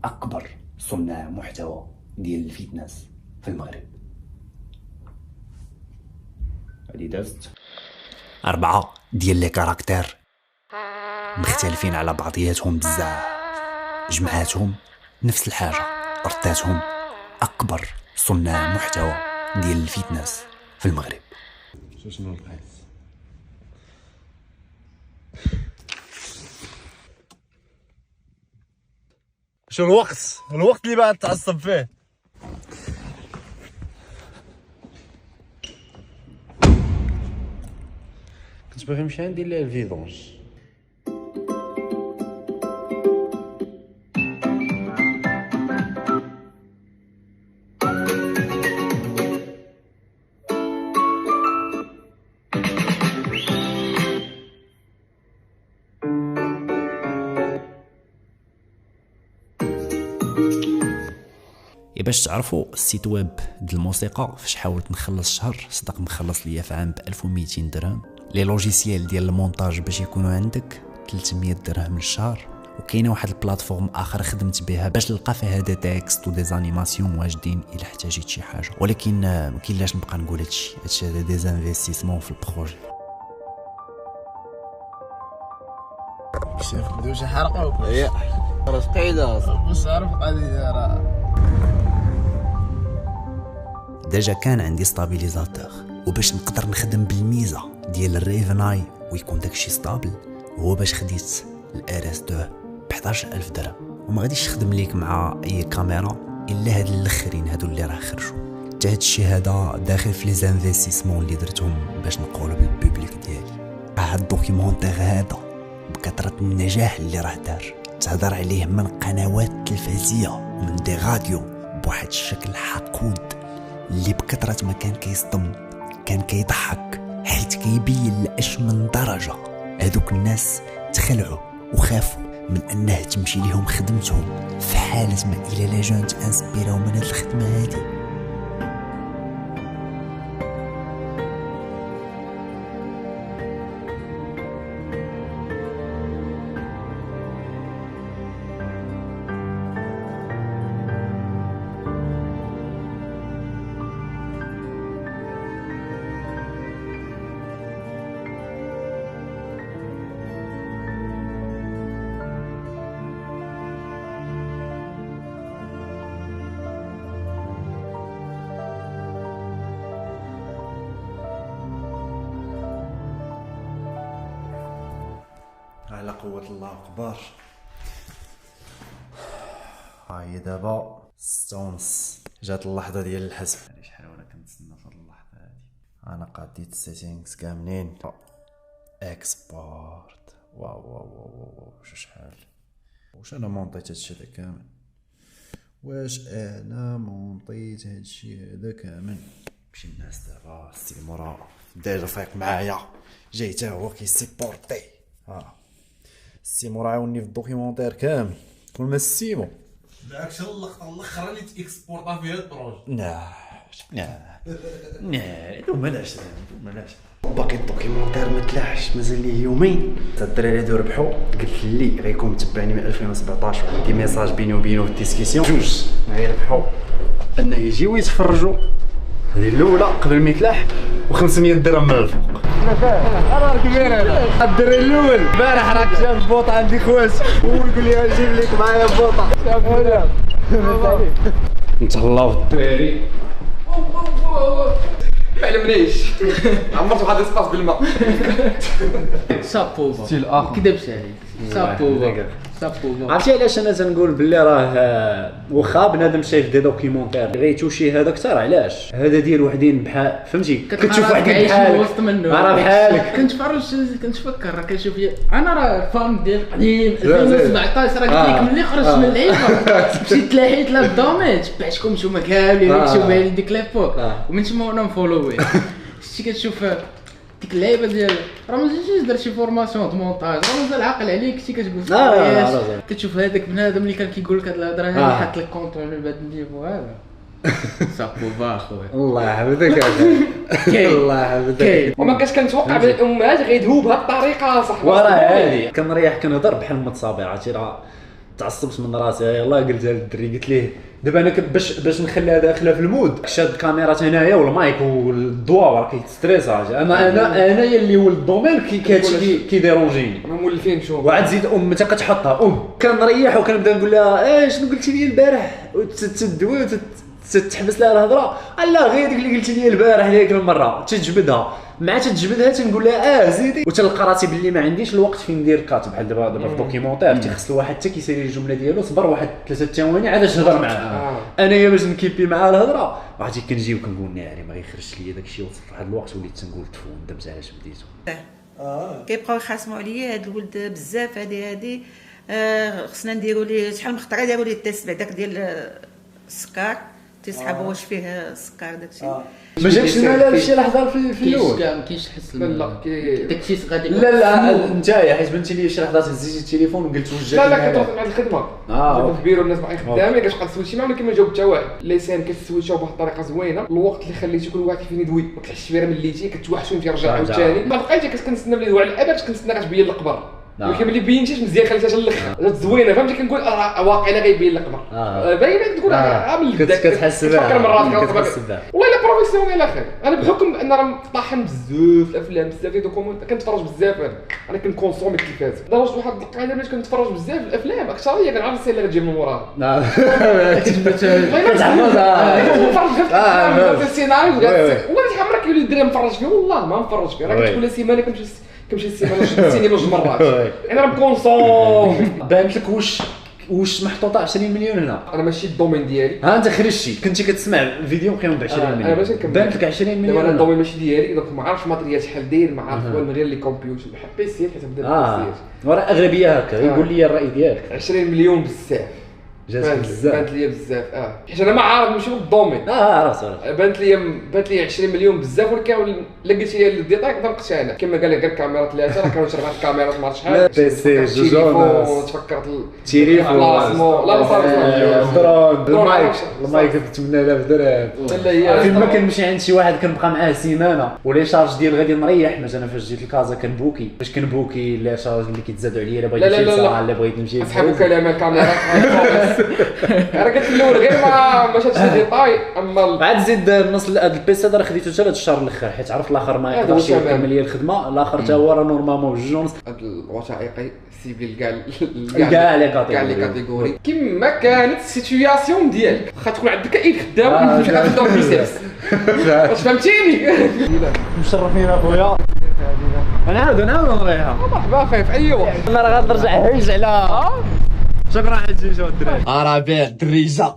[SPEAKER 9] اكبر صناع محتوى ديال الفيتنس في المغرب. هادي دازت. 4 ديال لي كاركتر مختلفين على بعضياتهم بزاف، جمعاتهم نفس الحاجه ورداتهم اكبر صناع محتوى ديال الفيتنس في المغرب.
[SPEAKER 5] شنو لقيت؟ شو الوقت اللي بعد تعصب فيه. كنت باغي نمشي ندير ليه الفيدونج.
[SPEAKER 1] باش تعرفوا السيت ويب ديال الموسيقى فاش حاولت نخلص شهر صدق مخلص ليا في عام ب 1200 درهم. لي لوجيسيال ديال المونتاج باش يكونوا عندك 300 درهم للشهر. وكاينه واحد البلاتفورم اخر خدمت بها باش نلقى فيها دي تيكست ودي زانيماسيون واجدين الا احتاجيت شي حاجه، ولكن ما كاينلاش نبقى نقول هادشي هذا دي زانفيستيسمون في البروجي.
[SPEAKER 5] شيخ بدو شي حرقه يا راه قايده مش عارف قاعده راه
[SPEAKER 1] ديجا كان عندي ستابيليزاتور، وباش نقدر نخدم بالميزه ديال الريفن اي ويكون داكشي ستابل هو باش خديت الار اس 2 ب 11000 درهم. وما غاديش نخدم ليك مع اي كاميرا الا هاد الاخرين هادو اللي راه خرجوا. حتى هادشي هذا داخل في لي زانفيستيسمون اللي درتهم باش نقولوا بالبوبليك ديالي. هاد الدوكيومونتير هذا بكثره النجاح اللي راه دار تهضر عليه من قنوات تلفزيه ومن دي راديو بواحد الشكل حقود اللي بكثرة ما كان كيصدم كان كيضحك، حيت كيبين لأش من درجة هذوك الناس تخلعوا وخافوا من انه تمشي ليهم خدمتهم في حالة ما الى لا جون تانسبيراو من هاد الخدمة هادي.
[SPEAKER 5] على قوة الله أكبر. هاي دابا 6:30 جات اللحظة ديال الحسب. شحال وانا كنتسنى في هاد اللحظة هادي. أنا قاديت السيتينغز كاملين. اكسبورت. واو واو واو واو شحال. واش أنا مونطيت هادشي هذا كامل؟ واش أنا مونطيت هادشي هذا كامل؟ مشي الناس دابا السي مورا ديجا فايق معايا جاي تا هو كيسيبورتي. السيمو راه عاوني في الدوكيومونتير كامل كل ما السيمو
[SPEAKER 6] بالعكس اللقطه الاخرى اللي تيكسبورطا فيها البروج.
[SPEAKER 1] مالاش باقي الدوكيومونتير ما تلاحش مازال ليه يومين. الدراري هادو ربحوا، قلت لي غيكون متبعني من 2017 وعندي ميساج بيني وبينه في الديسكسيون جوج غيربحوا ان يجيو يتفرجوا. هذه الاولى قبل ما يتلاح و500 درهم من الفوق. راه كبير هذا الدري الاول. البارح راك شاف بوطه عندي خوات ويقول لي نجيب لك معايا بوطه. شاف هذا نتهلاو في الدراري.
[SPEAKER 10] ما علمنيش عمرت واحد السباس بالماء.
[SPEAKER 2] سابو كذبش عليك. سابو
[SPEAKER 1] عرفتي علاش انا تنقول بلي راه واخا بنادم شايف دي دوكيومونتير غيتوشي هذا كثر. علاش هذا ديال وحدين بحال فهمتي كتشوف وحدين بحالك
[SPEAKER 2] وسط منه
[SPEAKER 1] راه بحالك.
[SPEAKER 2] كنتفكر راه كنشوف انا راه فان ديال قديم 2017 راه قلت لك ملي خرجت من العيبه مشيت تلاحيت لا الدومين تبعتكم نتوما كاملين كتشوفوا لي ديك ليبوك ومن تما وانا مفولوي شتي كتشوف ديك اللعيبه ديال راه ما جيتيش درت شي فورماسيون د مونتاج راه مازال عاقل عليك شتي كتقول كتشوف هذاك بنادم اللي كان كيقول لك هاد الهضره هذه حط لك كونتور من بعد النيفو هذا صافو خويا.
[SPEAKER 1] الله يحفظك الله يحفظك.
[SPEAKER 10] وما كنتش كنتوقع بان الامهات غيدهوا بهاد الطريقه صح.
[SPEAKER 1] وراه هادي كنريح كنهضر بحال المتصابع. عرفتي راه تعصبت من راسي يلاه قلتها للدري قلت ليه دابا انا باش نخليها داخله في المود شاد الكاميرات هنايا والمايك والضواء راه كيستريس. انا اللي ولد الدومين كيديرونجيني
[SPEAKER 10] ما مولفين شوف
[SPEAKER 1] وعاد زيد متى كتحطها كنريح وكنبدا نقول لها شنو قلتي لي البارح وتدوي تحبس لها الهضره. لا غير ديك اللي قلتي لي البارح ديك المره تجبدها مع تتجبدها تنقول لها زيدي وتلقى راسي باللي ما عنديش الوقت فين ندير كات بحال دابا في دوكيومونتير تيخص الواحد حتى كيسالي الجمله ديالو صبر واحد 3 ثواني عاد تهضر معاه. انايا باش نكيبي معاه الهضره عرفتي كنجي وكنقول ناري ما غيخرجش ليا داكشي. وصلت لواحد الوقت وليت تنقول تفو ندمت علاش بديتو.
[SPEAKER 7] كيبقاو يخاصموا عليا هاد الولد بزاف. هادي خصنا نديروا ليه شحال من خطره داروا ليه التيست بعداك ديال السكر تيسحبوا واش فيه السكر داكشي.
[SPEAKER 1] ما جابش الملل شي لحظه في الاول
[SPEAKER 2] ما كاينش تحس
[SPEAKER 10] لا
[SPEAKER 2] داكشي غادي
[SPEAKER 1] لا نتايا حيت بنتي لي شي لحظات هزيتي التليفون وقلت وجهك.
[SPEAKER 10] لا كتوصل مع الخدمه دابا كبير والناس باقي خدامين كتبقى تسويتشي معاهم ولكن ما جاوب حتى واحد. اللسان كتسويتشاو بواحد الطريقه زوينه. الوقت اللي خليتي كل واحد فين يدوي ما كتحسش بيه مليتي كتوحشو انت رجع عاوتاني ما بقيتش كنستنى بلي يدوي على الابد كنستنى كتبين القبر ولكن ملي بينتيش مزيان خليتها حتى الاخر زوينه فهمتي كنقول واقيلا غيبين القبر باينه تقول عامل
[SPEAKER 1] كتحس بها
[SPEAKER 10] تفكر مرات والله الا بروفيسيونيل اخي. انا بحكم ان راه طاحن بزاف الافلام بزاف دي دوكومونت كنتفرج بزاف انا كنكونسومي التلفاز لدرجه واحد القاعده ملي كنتفرج بزاف الافلام اكثريه كنعرف السير اللي غتجي من وراها. كنتفرج السيناريو والله شحال مره كيولي الدراري مفرج فيه والله ما مفرج فيه راه كتكون سيمانه كنمشي السيمانه السينما جوج مرات انا راه مكونسوم.
[SPEAKER 1] بانت لك واش محطوطه 20 مليون هنا.
[SPEAKER 10] انا ماشي الدومين ديالي
[SPEAKER 1] انت خرجتي كنتي كتسمع فيديو مقيم ب 20 مليون
[SPEAKER 10] انا باش نكمل
[SPEAKER 1] بانت لك 20 مليون.
[SPEAKER 10] انا الدومين ماشي ديالي دونك ما عارفش الماتريال شحال داير ما عارف والو غير لي كومبيوتر بحال بيسي حيت بدا بالبيسي
[SPEAKER 1] وراه اغلبيه هكا يقول لي الراي ديالك
[SPEAKER 10] 20 مليون بزاف
[SPEAKER 1] جاتك بزاف
[SPEAKER 10] بانت لي بزاف حيت انا ما عارف نمشيو للدومين
[SPEAKER 1] عرفت
[SPEAKER 10] بانت لي 20 مليون بزاف ولكن لقيت لي الديتاي نقدر نقتنع كما قال لك غير كاميرا 3 راه كانوا 4 كاميرات ما عرفت شحال
[SPEAKER 1] بيسي جوجون
[SPEAKER 10] تفكرت
[SPEAKER 1] التليفون
[SPEAKER 10] لا
[SPEAKER 1] الدرون المايك ب 8000 درهم. فين ما كنمشي عند شي واحد كنبقى معاه سيمانه ولي شارج ديال غادي نريح. مثلا فاش جيت لكازا كنبوكي باش كنبوكي لا شارج اللي كيتزادوا عليا الا بغيت نمشي للصال الا بغيت نمشي
[SPEAKER 10] اسحبوا كلام الكاميرا راه قلت الاول غير ما شفتش ديتاي اما
[SPEAKER 1] عاد زيد النص هذا البيسي هذا خديته حتى لهاد الشهر الاخر حيت عرفت الاخر ما يقدرش يكمل لي الخدمه. الاخر حتى هو راه نورمالمون بجوج ونص.
[SPEAKER 10] هاد الوثائقي سيبل
[SPEAKER 1] كاع
[SPEAKER 10] لي كاتيجوري كيما كانت السيتوياسيون ديالك واخا تكون عندك اي خدام وتمشي تدور بيسيبس واش فهمتيني.
[SPEAKER 1] مشرفين اخويا نعاودو نريحها.
[SPEAKER 10] مرحبا اخي في اي وقت
[SPEAKER 1] انا راه غنرجع هيج على شكرا على الجيجه الدراري. راه بيه الدريجه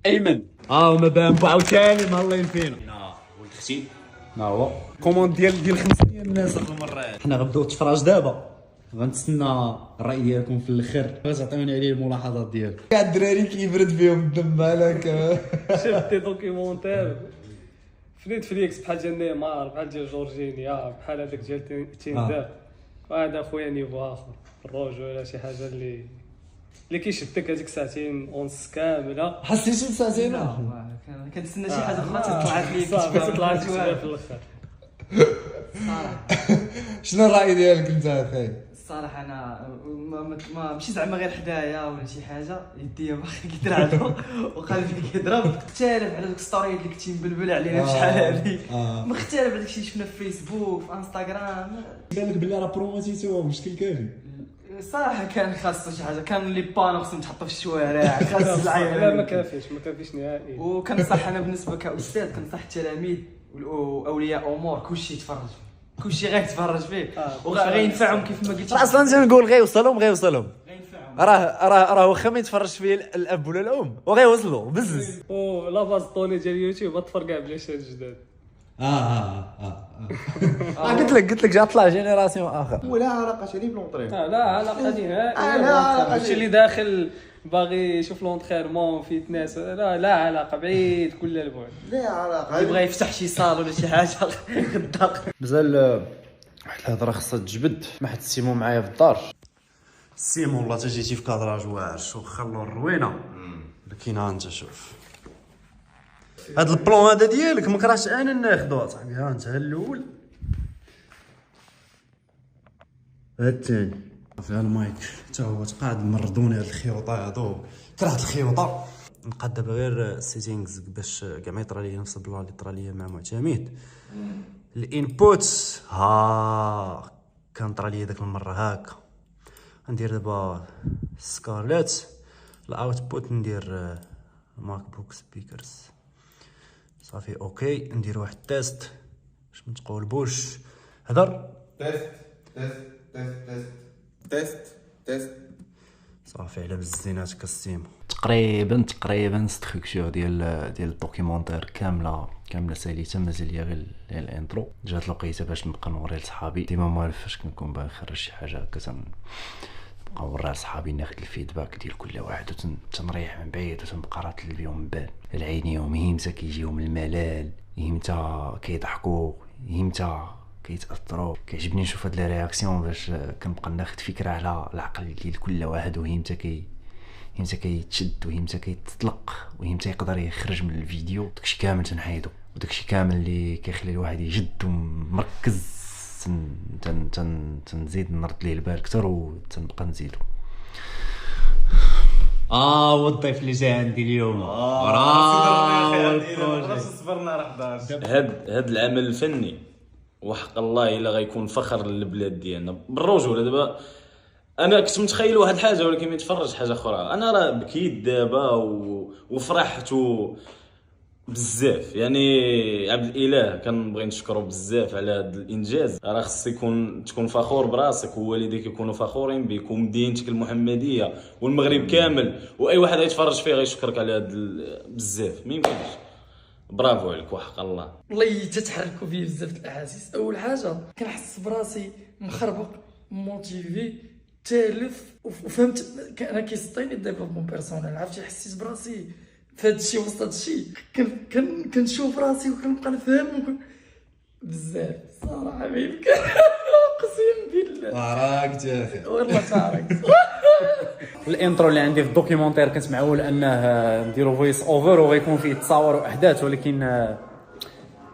[SPEAKER 1] ايمن وما بان عاوتاني مهلين فينا. ولد اختي هو كوموند ديال 500 الناس هاد المرات. حنا غنبداو التفراج دابا غنتسنى الراي ديالكم في الاخر غتعطيوني عليه الملاحظات ديالكم. كاع الدراري كيبرد فيهم الدم بالك
[SPEAKER 11] شفت دوكيومونتير في فليكس بحال ديال نيمار بحال ديال جورجينيا بحال هذاك ديال تيندا وهذا خويا نيفو اخر الرجل ولا شي حاجه اللي اللي كيشدك هذيك ساعتين ونص كامله.
[SPEAKER 1] حسيتي بساعتين؟
[SPEAKER 12] كنتسنى شي حاجه اخرى طلعت لي
[SPEAKER 11] صافي طلعت لي في الاخر.
[SPEAKER 12] صراحه
[SPEAKER 1] شنو الراي ديالك انت اخي؟
[SPEAKER 12] الصراحه انا ما ماشي زعما غير حدايا ولا شي حاجه، يديا باقي كيترعدوا وقلبي كيضرب. مختلف على دوك ستوريات اللي كنتي مبلبل علينا بشحال هادي، مختلف على داكشي شفنا في فيسبوك في انستغرام.
[SPEAKER 1] بان لك بلي راه بروموتيتو مشكل كاين.
[SPEAKER 12] الصراحه كان خاصو شي حاجه، كان لي بانو خصهم يتحطوا في الشوارع، خاص العيال.
[SPEAKER 11] لا ما كافيش نهائي.
[SPEAKER 12] وكنصح انا بالنسبه كاستاذ كنصح التلاميذ واولياء امور كلشي يتفرج فيه، كلشي غير يتفرج فيه وغينفعهم كيف ما قلت.
[SPEAKER 1] اصلا تنقول غيوصلهم راه واخا ما يتفرجش فيه الاب ولا الام وغيوصلوا بزز.
[SPEAKER 11] لا باز طوني ديال اليوتيوب تفرج كاع بلا شي جداد.
[SPEAKER 1] قلت لك جا طلع جينيراسيون اخر.
[SPEAKER 5] ولا علاقه شي بلونطري.
[SPEAKER 11] لا علاقه نهائيه. هادشي اللي داخل باغي يشوف لونطرينمون فيتنس، لا علاقه، بعيد كل البعد.
[SPEAKER 5] لا علاقه.
[SPEAKER 12] اللي بغى يفتح شي صال ولا شي حاجه غدا.
[SPEAKER 1] مازال واحد الهضره خاصها تجبد. ما حد سيمو معايا في الدار. سيمو والله تا جيتي في كادراج واعر، شوف خلو الروينه اللي كاينه. انت شوف هاد البلون هذا ديالك ما كرهتش انا ناخذو اصاحبي. ها انت الاول، هاد الثاني. صافي المايك حتى هو تقاعد مردوني هاد الخيوطه هادو. كرهت الخيوطه. نقاد دابا غير السيتينغز باش كاع ما يطرى ليا نفس البلان اللي طرا ليا مع معتمد. الانبوت ها كان طرا ليا داك المره هكا. ندير دابا سكارلت. الاوتبوت ندير ماك بوك سبيكرز. صافي اوكي. ندير واحد تيست باش ما تقولبوش. هضر
[SPEAKER 5] تيست
[SPEAKER 1] صافي على بزينات كاستيم.
[SPEAKER 13] تقريبا ستركتور ديال الدوكيومونتير كامله ساليته. مازال ليا غير الانترو. جات الوقيته باش نبقى نوري لصحابي. ديما موالف فاش كنكون باغي نخرج شي حاجه هكا نبقى نوريها لصحابي، ناخذ الفيدباك ديال كل واحد وتنريح من بعيد وتنبقى راتل بيهم من بعد. العينيهم يمتا كيجيهم الملل، يمتا كيضحكوا، يمتا كيتاثروا. كيعجبني نشوف هاد لي رياكسيون باش كنبقى ناخذ فكره على العقل ديال كل واحد، ويمتا كيتشد ويمتا كيتطلق ويمتا يقدر يخرج من الفيديو. داكشي كامل تنحيدو، وداكشي كامل اللي كيخلي الواحد يجد ومركز تنزيد نرد ليه البال اكثر وتنبقى نزيدو.
[SPEAKER 9] هو الضيف اللي جاي عندي اليوم.
[SPEAKER 3] صبرنا راه 11. هاد العمل الفني وحق الله الا غيكون فخر للبلاد ديالنا بالرجوله. دابا انا كنت متخيل واحد الحاجه ولكن ما يتفرج حاجه اخرى. انا راه بكيت دابا وفرحت بزاف. يعني عبد الاله كنبغي نشكرو بزاف على هذا الانجاز. راه خص تكون فخور براسك ووالديك يكونوا فخورين بك ومدينتك المحمديه والمغرب كامل، واي واحد غيتفرج فيه غيشكرك على هذا بزاف. ما يمكنش. برافو عليك وحق الله.
[SPEAKER 14] والله تتحركوا فيه بزاف الاحاسيس. اول حاجه كنحس براسي مخربق موتيفي. ثالث وفهمت انا كيسطيني الديفلوبمون بيرسونيل. عرفتي حسيت براسي في هذا الشيء وسط هذا الشيء. كنشوف راسي وكنبقى نفهم بزاف صراحه. ما يمكن اقسم بالله.
[SPEAKER 1] راك يا اخي
[SPEAKER 14] والله تعرف.
[SPEAKER 8] الانترو اللي عندي في الدوكيومونتير كنت معول انه نديرو فويس اوفر وغيكون فيه تصاور واحداث، ولكن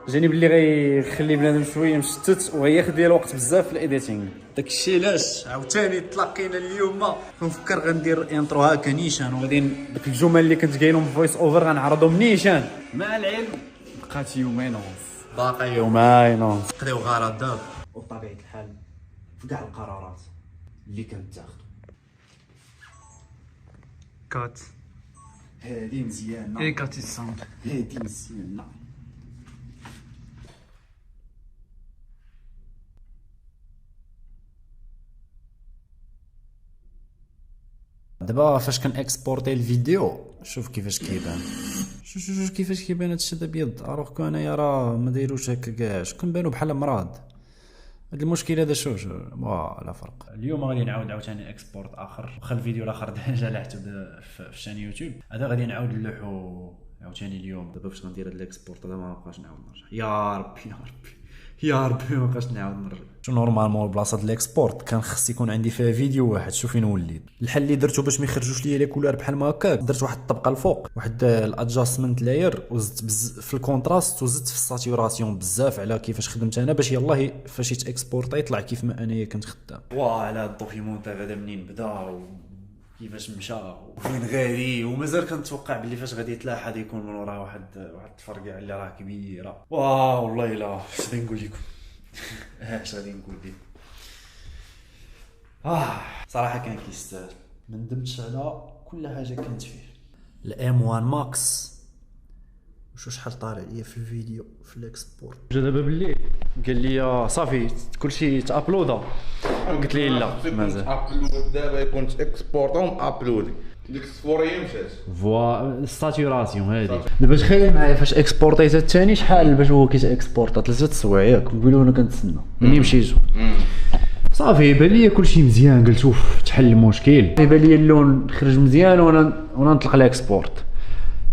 [SPEAKER 8] جاني باللي غيخلي بنادم شويه مشتت وغياخذ ليا الوقت بزاف في الايديتينغ.
[SPEAKER 1] داكشي علاش عاوتاني تلاقينا اليوم كنفكر غندير انترو هكا نيشان، وبعدين
[SPEAKER 8] داك الجمل اللي كنت قايلهم فويس اوفر غنعرضهم نيشان.
[SPEAKER 9] مع العلم بقات يومين ونص.
[SPEAKER 1] باقي
[SPEAKER 8] يومين ونص.
[SPEAKER 1] قضيو غرض دابا.
[SPEAKER 9] وبطبيعه الحال في كاع القرارات اللي كنتاخذ
[SPEAKER 8] كات
[SPEAKER 9] هادي مزيانه.
[SPEAKER 8] اي كات الصمت
[SPEAKER 9] هادي مزيانه.
[SPEAKER 8] دابا فاش كنكسبورتي الفيديو شوف كيفاش كيبان. شوف كيفاش كيبان هادشي ابيض. اروح كنايا راه ما دايروش هكا كاع، كنبانو بحال مرض. هاد المشكل هذا شوف لا فرق. اليوم غادي نعاود عاوتاني اكسبورت اخر، واخا الفيديو الاخر ديجا لحته في الشان يوتيوب. هذا غادي نعاود نلوحو عاوتاني اليوم. دابا فاش غندير هاد الاكسبورت هذا ما نبقاش نعاود نرجع. يا ربي
[SPEAKER 1] يا ربي ما بقاش نعاود نرجع. شو نورمالمون بلاصه الاكسبورت كان خص يكون عندي فيها فيديو واحد. شوف فين وليت. الحل اللي درته باش ما يخرجوش ليا لي كولور بحال ما هكاك، درت واحد الطبقه الفوق، واحد الادجاستمنت لاير، وزدت في الكونتراست وزدت في الساتوراسيون بزاف على كيفاش خدمت انا، باش يلاه فاش يتاكسبورتا يطلع كيف ما انايا كنت خدام. واه على الدوكيومونتير هذا منين بدا كيفاش مشى وفين غادي، ومازال كنتوقع بلي فاش غادي يتلاح غادي يكون من وراه واحد التفرقع اللي راه كبيره. واه والله الا اش غادي نقول لكم اش غادي نقول لكم. صراحه كان كيستاهل، ما ندمتش على كل حاجه كنت فيه. الام 1 ماكس وشو شحال طالع ليا في الفيديو في الاكسبورت. جا دابا بالليل قال لي صافي كلشي تابلودا، قلت لي لا مازال
[SPEAKER 15] دابا يكون اكسبورتهم ابلودي ديك الصفوريه مشات
[SPEAKER 1] فوا الساتوراسيون هذه. دابا تخيل معايا فاش اكسبورتيت الثاني شحال باش هو كيتاكسبورتا 3 سوايع ياك، نقولوا انا كنتسنى ملي مشيتو صافي يبان لي كلشي مزيان. قلت شوف تحل المشكل، يبان لي اللون خرج مزيان وانا نطلق الاكسبورت.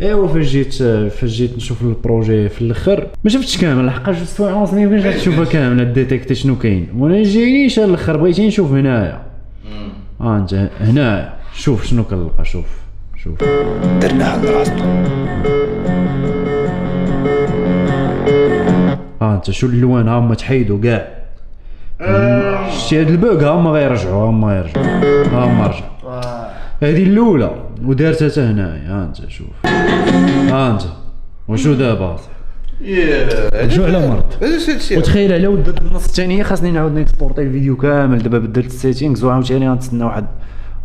[SPEAKER 1] ايوا فاش جيت نشوف البروجي في الاخر ما شفتش كامل، لحقاش 2 سوايع ونص ما يمكنش تشوفها كامله ديتيكتي شنو كاين، وانا جاينيش الاخر بغيت نشوف هنايا. انت هنايا شوف شنو كنلقى. شوف درنا عند راسنا. انت شو الالوان ها هما تحيدوا كاع. شتي هاد البوك ها هما غيرجعوا، هما رجعوا. هذه الاولى ودارتها حتى هنايا. انت شوف انت وشو دابا شو على مرض. وتخيل على ود النص الثانيه خاصني نعاود نكسبورتي الفيديو كامل. دابا بدلت السيتينغز وعاوتاني غنتسنى واحد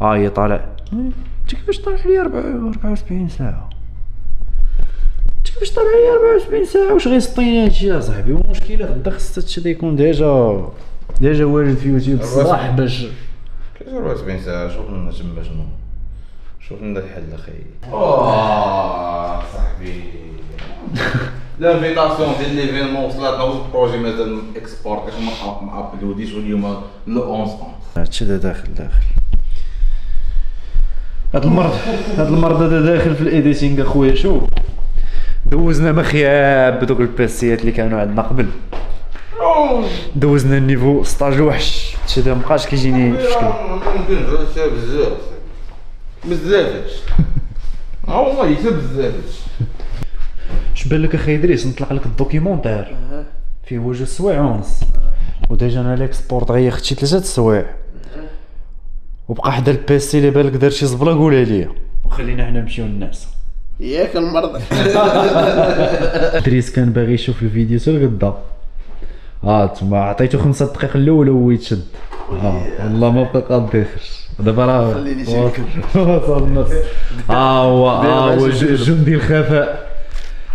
[SPEAKER 1] هي طالع. انت كيفاش طالع لي 74 ساعه؟ انت كيفاش طالع لي 74 ساعه؟ واش غيسطيني هادشي يا صاحبي؟ المشكله غدا خص هادشي يكون ديجا واجد في يوتيوب الصباح باش
[SPEAKER 15] 74 ساعه. شوف لنا تما شوف لنا الحل اخي. صاحبي لانفيتاسيون ديال ليفينمون وصلاتنا والبروجي مازال اكسبورتيش ما ابلوديش، واليوم لو 11
[SPEAKER 1] هادشي داخل هاد المرض هذا داخل في الايديتينغ اخويا. شوف دوزنا مخياب بدوك البيسيات اللي كانوا عندنا قبل، دوزنا النيفو ستاج وحش. هادشي دا مابقاش كيجيني في شكل.
[SPEAKER 15] ممكن بزاف والله حتى بزاف.
[SPEAKER 1] اش بان لك اخي ادريس نطلق لك الدوكيومونتير فيه 2 سوايع ونص، وديجا انا الاكسبورت غياخد شي 3 سوايع، وبقى حدا البيسي اللي بالك دار شي زبله قولها ليا وخلينا حنا نمشيو للناس.
[SPEAKER 5] ياك المرض.
[SPEAKER 1] ادريس كان باغي يشوف الفيديو حتى الغدا. تما عطيتو 5 دقائق الاولى وهو يتشد. والله ما بقى قاد يخرج. دابا راه
[SPEAKER 5] خليني شي
[SPEAKER 1] وصل النص. هو جندي الخفاء.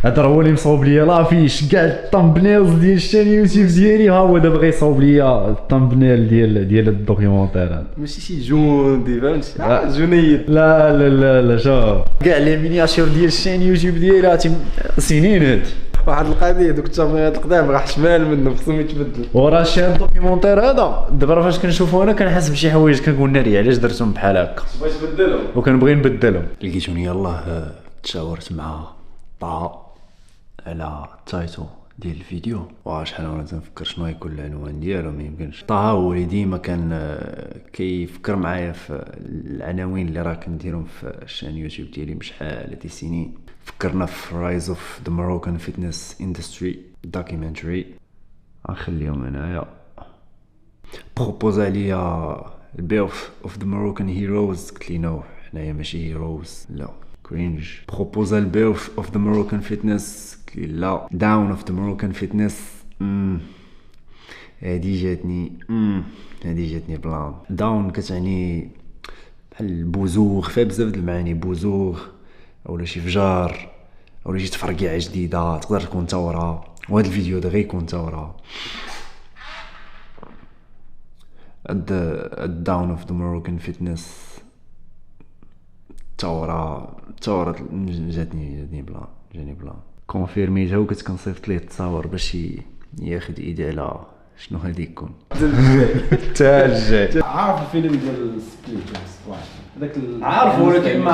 [SPEAKER 1] هذا هو اللي مصوب ليا لافيش كاع الطامبنيلز ديال الشان يوتيوب ديالي. ها هو دابا غيصاوب ليا الطامبنيل ديال الدوكيومونتير هذا.
[SPEAKER 5] ماشي شي جوندي فهمتي جونيت.
[SPEAKER 1] لا شوف كاع لي مينياتور ديال الشان يوتيوب ديالي سنين هاد
[SPEAKER 5] واحد القضيه دوك التابليات القدام راه حشمال منه خصهم يتبدل.
[SPEAKER 1] وراه شي الدوكيومونتير هذا دابا فاش كنشوفو انا كنحس بشي حوايج كنقول ناري علاش درتهم بحال هكا،
[SPEAKER 5] بغيت نبدلهم
[SPEAKER 1] وكنبغي نبدلهم. لقيتوني يلاه تشاورت مع طه على التايتو ديال الفيديو، وشحال وانا تنفكر شنو يكون العنوان ديالو. ما يمكنش طه هو اللي ديما كان كيفكر معايا في العناوين اللي راه كنديرهم في الشان يوتيوب ديالي بشحال هادي سنين. فكرنا في رايز اوف ذا ماروكان فيتنس اندستري دوكيومنتري، غنخليهم هنايا. بروبوزا ليا البيرث اوف ذا ماروكان هيروز، قلت لي نو حنايا ماشي هيروز، لا كرينج. بروبوزا البيرث اوف ذا ماروكان فيتنس، لا داون اوف ذا ماروكان فيتنس. هادي جاتني بلان. داون كتعني بحال البوزوغ، فيها بزاف د المعاني، بوزوغ اولا شي فجار اولا شي تفرقيعه جديده تقدر تكون ثوره، وهذا الفيديو هذا غيكون ثوره. الداون اوف ذا ماروكان فيتنس ثوره جاتني بلان كونفيرميتها، وكنت كنصيفط ليه التصاور باش ياخد ايدي على
[SPEAKER 13] شنو غادي يكون
[SPEAKER 5] الجاي.
[SPEAKER 16] عارف الفيلم ديال سبليت هذاك
[SPEAKER 5] عارف ولكن ما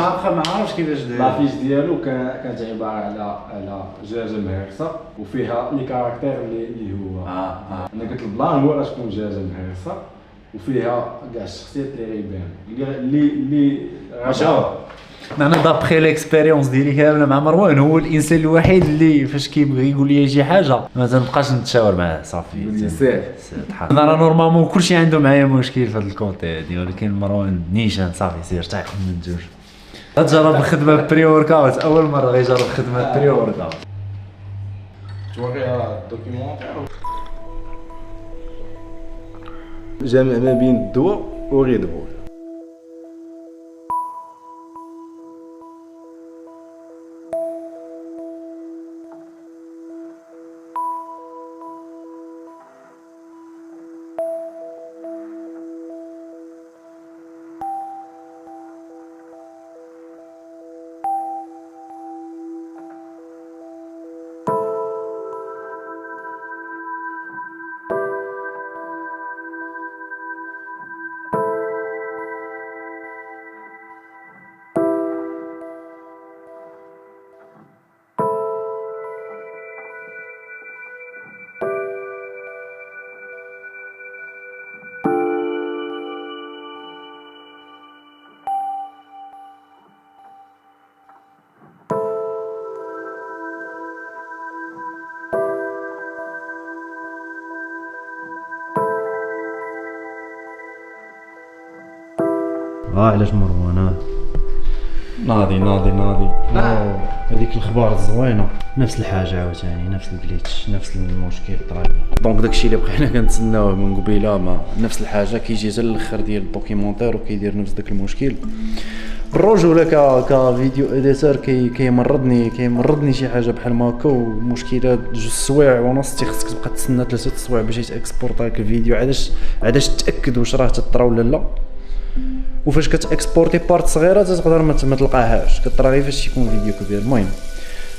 [SPEAKER 5] عارفش كيفاش داير.
[SPEAKER 16] لافيش ديالو كانت عباره على دجاجه مهرسه وفيها لي كاركتير اللي هو انا قلت البلان هو تكون دجاجه مهرسه وفيها كاع الشخصيات اللي غيبانوا اللي
[SPEAKER 13] انا دابخي ليكسبيريونس ديالي كامله مع مروان هو الانسان الوحيد اللي فاش كيبغي يقول لي شي حاجه ما تنبقاش نتشاور معاه صافي انا نورمالمون كلشي عنده معايا مشكل في هذا الكونتي هادي ولكن مروان نيشان صافي سير تعال من الجوج غتجرب الخدمه بري ورك اوت اول مره غيجرب خدمه بري ورك اوت
[SPEAKER 16] توريها الدوكيومونتير
[SPEAKER 5] جامع ما بين الدواء وريد بول.
[SPEAKER 13] علاش مروان ناضي هذيك الاخبار الزوينه نفس الحاجه عاوتاني نفس الجليتش نفس المشكل طرا دونك داكشي اللي بقينا كنتسناوه من قبيله ما نفس الحاجه كيجي حتى الاخر ديال الدوكيومونتير وكيدير نفس داك المشكل بالرجوله كفيديو اديتور كيمرضني شي حاجه بحال ما هكا ومشكله 2 سوايع ونص خصك تبقى تسنى 3 سوايع باش يتاكسبورط هاك الفيديو عاداش تاكد واش راه تطرا ولا لا وفاش كتاكسبورتي بارت صغيره تقدر ما تلقاهاش كطرا غير فاش يكون فيديو كبير. المهم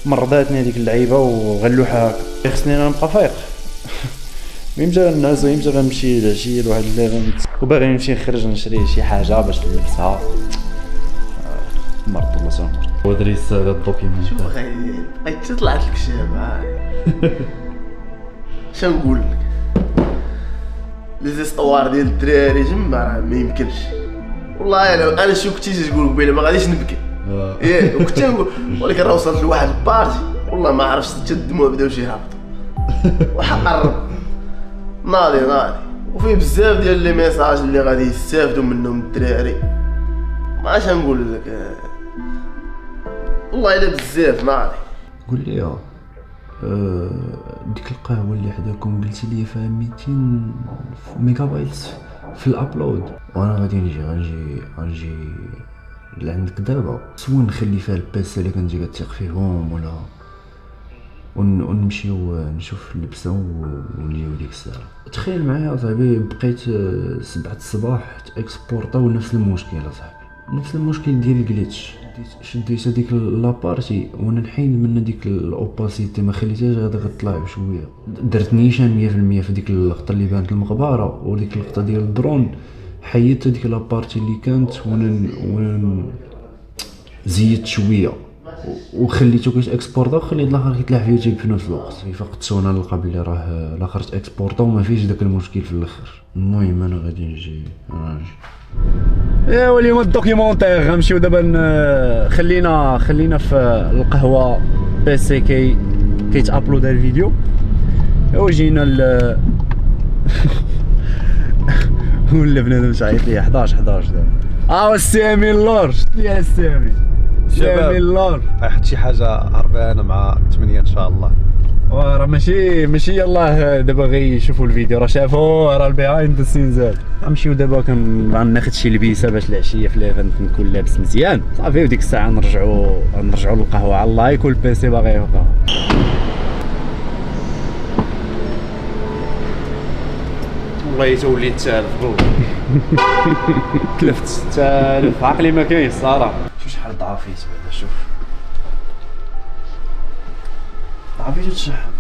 [SPEAKER 13] مرضاتني هذيك اللعيبه وغلوحه هكا خصني انا نبقى فايق يمجا الناس ويمجا غنمشي العشيه لواحد ليفنت وباغي نمشي نخرج نشري شي حاجه باش نلبسها مرض الله سامر ودريس هذا الدوكيومنت
[SPEAKER 17] شوف غير طلعت لك شابه شنو نقول لك لي زيستوار ديال الدراري جمع ما يمكنش والله انا شو كنتي تقول قبيله ما غاديش نبكي ياك وكنت نقول ولكن راه وصلت لواحد البارتي والله ما عرفتش حتى الدموع بداو يهبطوا وحقرب ناضي وفيه بزاف ديال لي ميساج اللي غادي يستافدوا منهم الدراري ما عرفتش نقول لك والله الا بزاف ناضي.
[SPEAKER 13] قول لي ديك القهوه اللي حداكم قلتي لي فيها 200 ميجا بايت في الابلود وانا غادي نجي لعندك دابا سوا نخلي فيها البيسي اللي كنتي كتثق فيهم ولا ونمشيو نشوف اللبسه ونجيو ديك الساعه. تخيل معايا صاحبي بقيت 7 الصباح تاكسبورطاو نفس المشكل صاحبي نفس المشكل ديال الجليتش شديت هذيك لابارتي وانا نحيد من ديك الاوباسيتي ما خليتهاش غادا غطلع بشويه درت نيشان 100% في ديك اللقطه اللي بانت المقبره وديك اللقطه ديال الدرون حيدت هذيك لابارتي اللي كانت وانا زيدت شويه وخليته كيتاكسبورطا وخليت الاخر كيطلع في يوتيوب في نفس الوقت فقدت وانا نلقى بلي راه الاخر تاكسبورطا وما فيش داك المشكل في الاخر. المهم انا غادي نجي ايوا اليوم الدوكيومونتير غنمشيو دابا خلينا في القهوه بي سي كيتابلود الفيديو ايوا جينا ولا بنادم تعيط لي 11 دابا السامي اللور شتي السامي اللور
[SPEAKER 5] حط شي حاجه هربانه مع 8 ان شاء الله
[SPEAKER 13] راه ماشي يلاه دابا غيشوفوا الفيديو راه شافوا راه البيهايند ذا سينز غنمشيو دابا غناخذ شي لبيسه باش العشيه في ليفنت نكون لابس مزيان صافي وديك الساعه نرجعوا للقهوه على اللايك والبيسي باغي يبقى
[SPEAKER 5] والله توليت تالف
[SPEAKER 13] تلفت تالف عقلي ما كاينش الصراحه شوف شحال ضعفيت بعدا شوف ضعفيت وتشحبت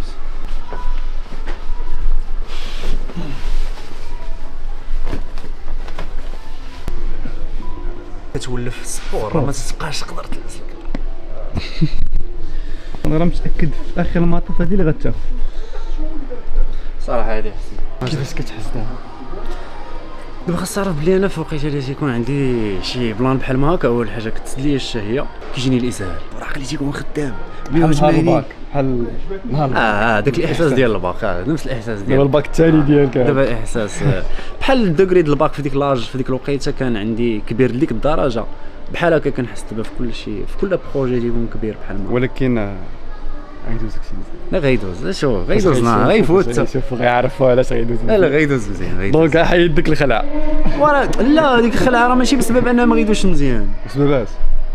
[SPEAKER 1] كتولف في السبور راه ما تبقاش تقدر تلبس.
[SPEAKER 18] انا راه متاكد في اخر المطاف هذه اللي غتاخذ
[SPEAKER 1] صراحه هذه احسن.
[SPEAKER 18] كيفاش كتحس دابا؟
[SPEAKER 1] دابا خاص تعرف بلي انا في الوقيته اللي تيكون عندي شي بلان بحال ما هكا، اول حاجه كتسد ليا الشهيه، كيجيني الاسهال، وعقلي تيكون خدام
[SPEAKER 18] بحال الباك بحال نهار
[SPEAKER 1] داك الاحساس ديال الباك، نفس الاحساس ديال
[SPEAKER 18] دابا الباك الثاني ديالك
[SPEAKER 1] دابا احساس بحال الدوغري ديال الباك في ديك لاج في ديك الوقيته كان عندي كبير لديك الدرجه، بحال هكا كنحس دابا في كل شيء في كل بروجي تيكون كبير بحال ما.
[SPEAKER 18] ولكن غيدوز داكشي مزيان.
[SPEAKER 1] لا غيدوز شوف غيدوزنا غيفوت
[SPEAKER 18] شوف غيعرفوا علاش غيدوز
[SPEAKER 1] لا غيدوز مزيان
[SPEAKER 18] دونك حيد ديك الخلعه.
[SPEAKER 1] لا ديك الخلعه راه ماشي بسبب انها ما غيدوش مزيان،
[SPEAKER 18] بسبب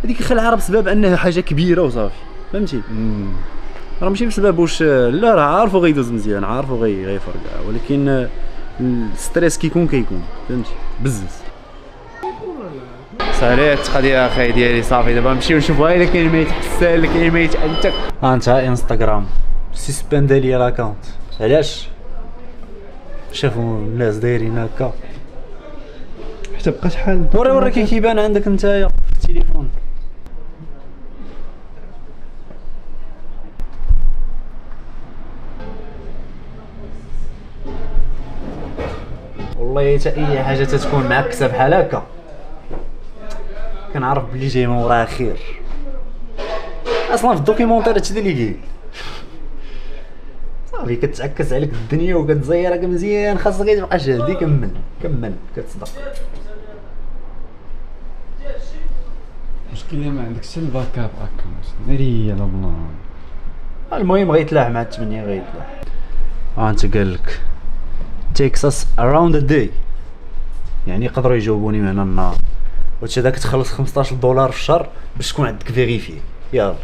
[SPEAKER 1] هذيك الخلعه راه بسبب انها حاجه كبيره وصافي فهمتي. راه ماشي بسبب واش لا راه عارفو غيدوز مزيان عارفو غيفرق، ولكن الستريس كيكون فهمتي بزز. ساليت القضيه اخاي ديالي صافي دابا نمشيو نشوفوا الا كاين ما يتحسن الا كاين ما يتانتك. انت انستغرام سسبند لي لاكونت علاش شافوا الناس دايرين هكا
[SPEAKER 18] حتى بقى شحال
[SPEAKER 1] وري كيبان عندك نتايا في التليفون. والله حتى اي حاجه تتكون معكسه بحال هكا كنعرف بلي جاي من وراها خير. اصلا في الدوكيومونتير هادشي اللي كاين صافي كتعكس عليك الدنيا وكتزيرك مزيان، خاصك غير تبقى شاهدي كمل كتصدق.
[SPEAKER 18] المشكله ما عندكش حتى الباك اب اكونت ناريه لا بلان.
[SPEAKER 1] المهم غيتلاح مع 8 غيتلاح. انت قال لك takes us around the day، يعني يقدروا يجاوبوني من هنا النهار، وهادشي هذا كتخلص $15 في الشهر باش تكون عندك فيريفي. يلا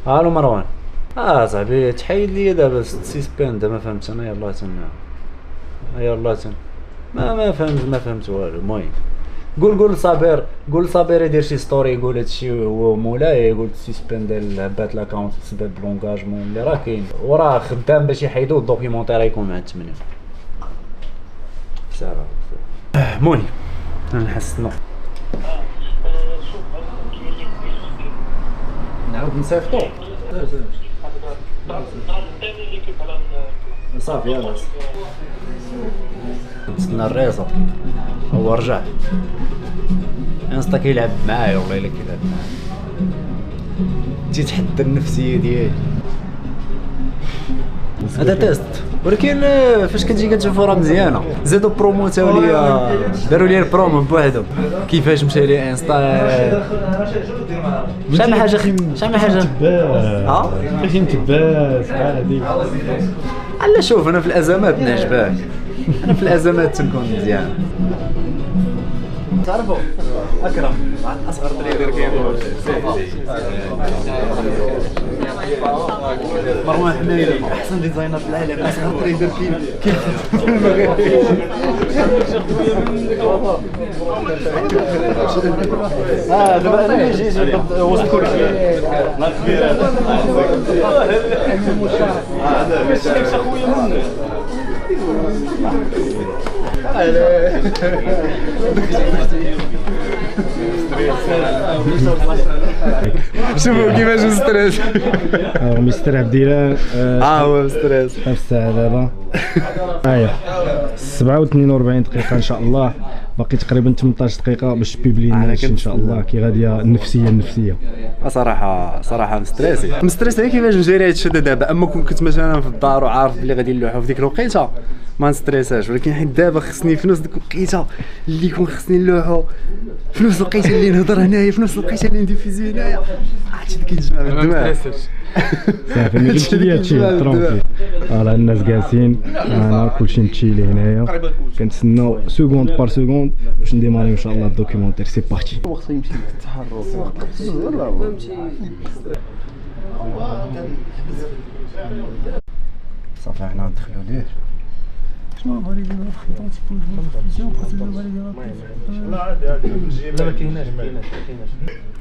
[SPEAKER 1] الو مروان. صاحبي تحيد لي دابا سيسبند ما فهمت انا. يلا ما فهمت والو. المهم قول صابر يدير شي ستوري يقول هادشي هو مولاي يقول سيسبند البات لاكونت بسبب لونغاجمون اللي راه كاين وراه خدام باش يحيدوا الدوكيومونتير يكون مع 8 ساعه. المهم نحسنوا نعاود نصيفطو صافي يلاه نستنى الريزو هو رجع انستا كيلعب معايا والله الا كيلعب معايا. تيتحدى النفسيه ديالي هذا تيست، ولكن فاش كتجي كتشوفو راه مزيانه. زادو بروموتاو ليا داروا لي البرومو بوحدهم كيفاش مشى لي انستا شحال من حاجه
[SPEAKER 18] ماشي متباس عادي.
[SPEAKER 1] لا شوف انا في الازمات نعجبك، انا في الازمات تنكون مزيان. تعرفوا اكرم اصغر تريدر كاين مروان حمايلي احسن ديزاينر في العالم، اصغر تريدر كاين في المغرب. دابا انا جيت وسط كلشي لا كبير هذا باش اخويا منك شوفوا كيفاش مستريس.
[SPEAKER 18] مستر عبد الله
[SPEAKER 1] هو مستريس
[SPEAKER 18] في الساعه دابا 7:42 دقيقه ان شاء الله، باقي تقريبا 18 دقيقه باش بيبلينا ان شاء الله. كي غاديه النفسيه
[SPEAKER 1] صراحه مستريسي كيفاش نجري هادشي دابا. اما كنت مثلا في الدار وعارف بلي غادي نلوحو في ديك الوقيته ما نستريساش، ولكن حيت دابا خصني في نفس ديك الوقيته اللي يكون خصني نلوحو، في نفس الوقيته اللي نهضر هنايا، في نفس الوقيته اللي نديفيزي هنايا، عرفتي كيتجمع الدماغ
[SPEAKER 18] صافي. ما قلتش لي هادشي ترونكيل. راه الناس جالسين انا كلشي متشيلي هنايا كنتسناو سكوند بار سكوند باش نديماري ان شاء الله الدوكيومونتير. سي بارتي.
[SPEAKER 17] وقت يمشي للتحرك
[SPEAKER 1] صافي حنا ندخلو ليه. شنو بغا يدير في لا ما كايناش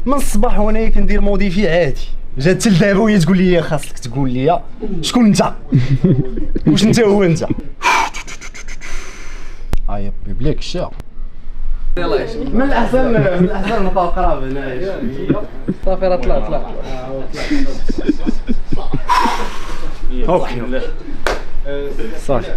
[SPEAKER 1] من الصباح وانا كندير موديفي عادي
[SPEAKER 5] جات لدابا وهي تقول لي خاصك تقول لي شكون انت واش انت هو انت يا بيبليك الشا من الاحسن نبقاو قراب هنايا
[SPEAKER 11] صافي راه طلع
[SPEAKER 5] اوكي صافي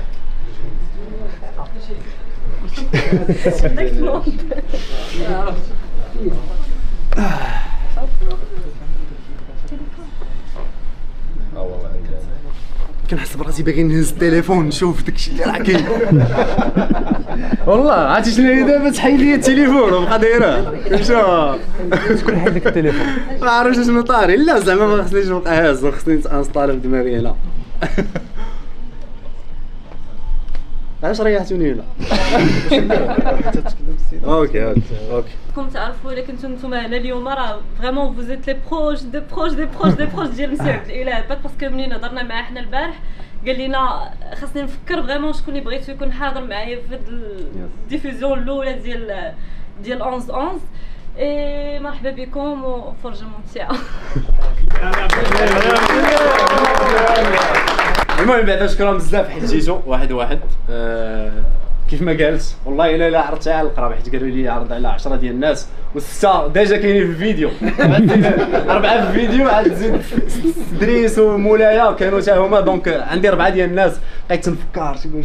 [SPEAKER 5] كنحس براسي باغي نهز التليفون نشوف داكشي اللي راه كاين والله عرفتي شنو هي دابا تحيد لي التليفون وبقى دايره شوف شكون حيد لك التليفون ما عرفتش شنو طاري لا زعما ما خصنيش نبقى هاز خصني نتانستالي في دماغي هنا علاش ريحتوني هنا اوكي
[SPEAKER 19] كنت تعرفوا الا كنتو نتوما هنا اليوم راه فريمون فوز ايت لي بروج ديال مسيو عبد الاله باك باسكو منين هضرنا معاه حنا البارح قال لنا خاصني نفكر فريمون شكون اللي بغيتو يكون حاضر معايا في هاد الديفوزيون الاولى ديال 11 اي مرحبا بكم وفرجه ممتعه.
[SPEAKER 5] المهم بعدا شكرا بزاف حيت جيتو واحد كيف ما قالت والله الا عرضتها على القراب حيت قالوا لي عرض على 10 ديال الناس وسته ديجا كاينين في الفيديو 4 في الفيديو عاد تزيد دريس ومولايا كانوا حتى هما دونك عندي 4 ديال الناس بقيت نفكر شكون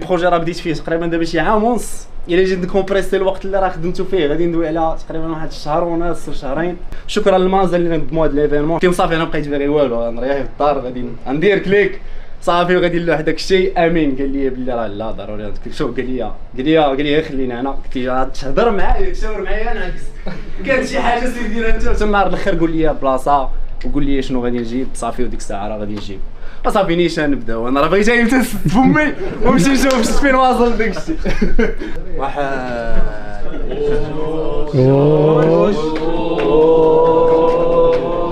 [SPEAKER 5] البروجي راه بديت فيه تقريبا دابا شي عام ونص الا جيت نكومبريسي الوقت اللي راه خدمتو فيه غادي ندوي على تقريبا واحد الشهر ونص شهرين. شكرا للمازا اللي نظموا هذا ليفينمون كيما صافي انا بقيت باغي والو نريح في الدار غادي ندير كليك صافي وغادي نلوح داك الشيء امين قال لي بلي راه لا ضروري شوف قال لي خليني انا قلت له تهضر معايا تشاور معايا نعكس كانت شي حاجه سير ديرها انت حتى النهار الاخر قول لي بلاصه وقول لي شنو غادي نجيب صافي وديك الساعه راه غادي نجيب صافي نيشان نبداو انا راه بغيت نمتس فمي ونمشي نشوف شفت فين واصل داك الشيء واحد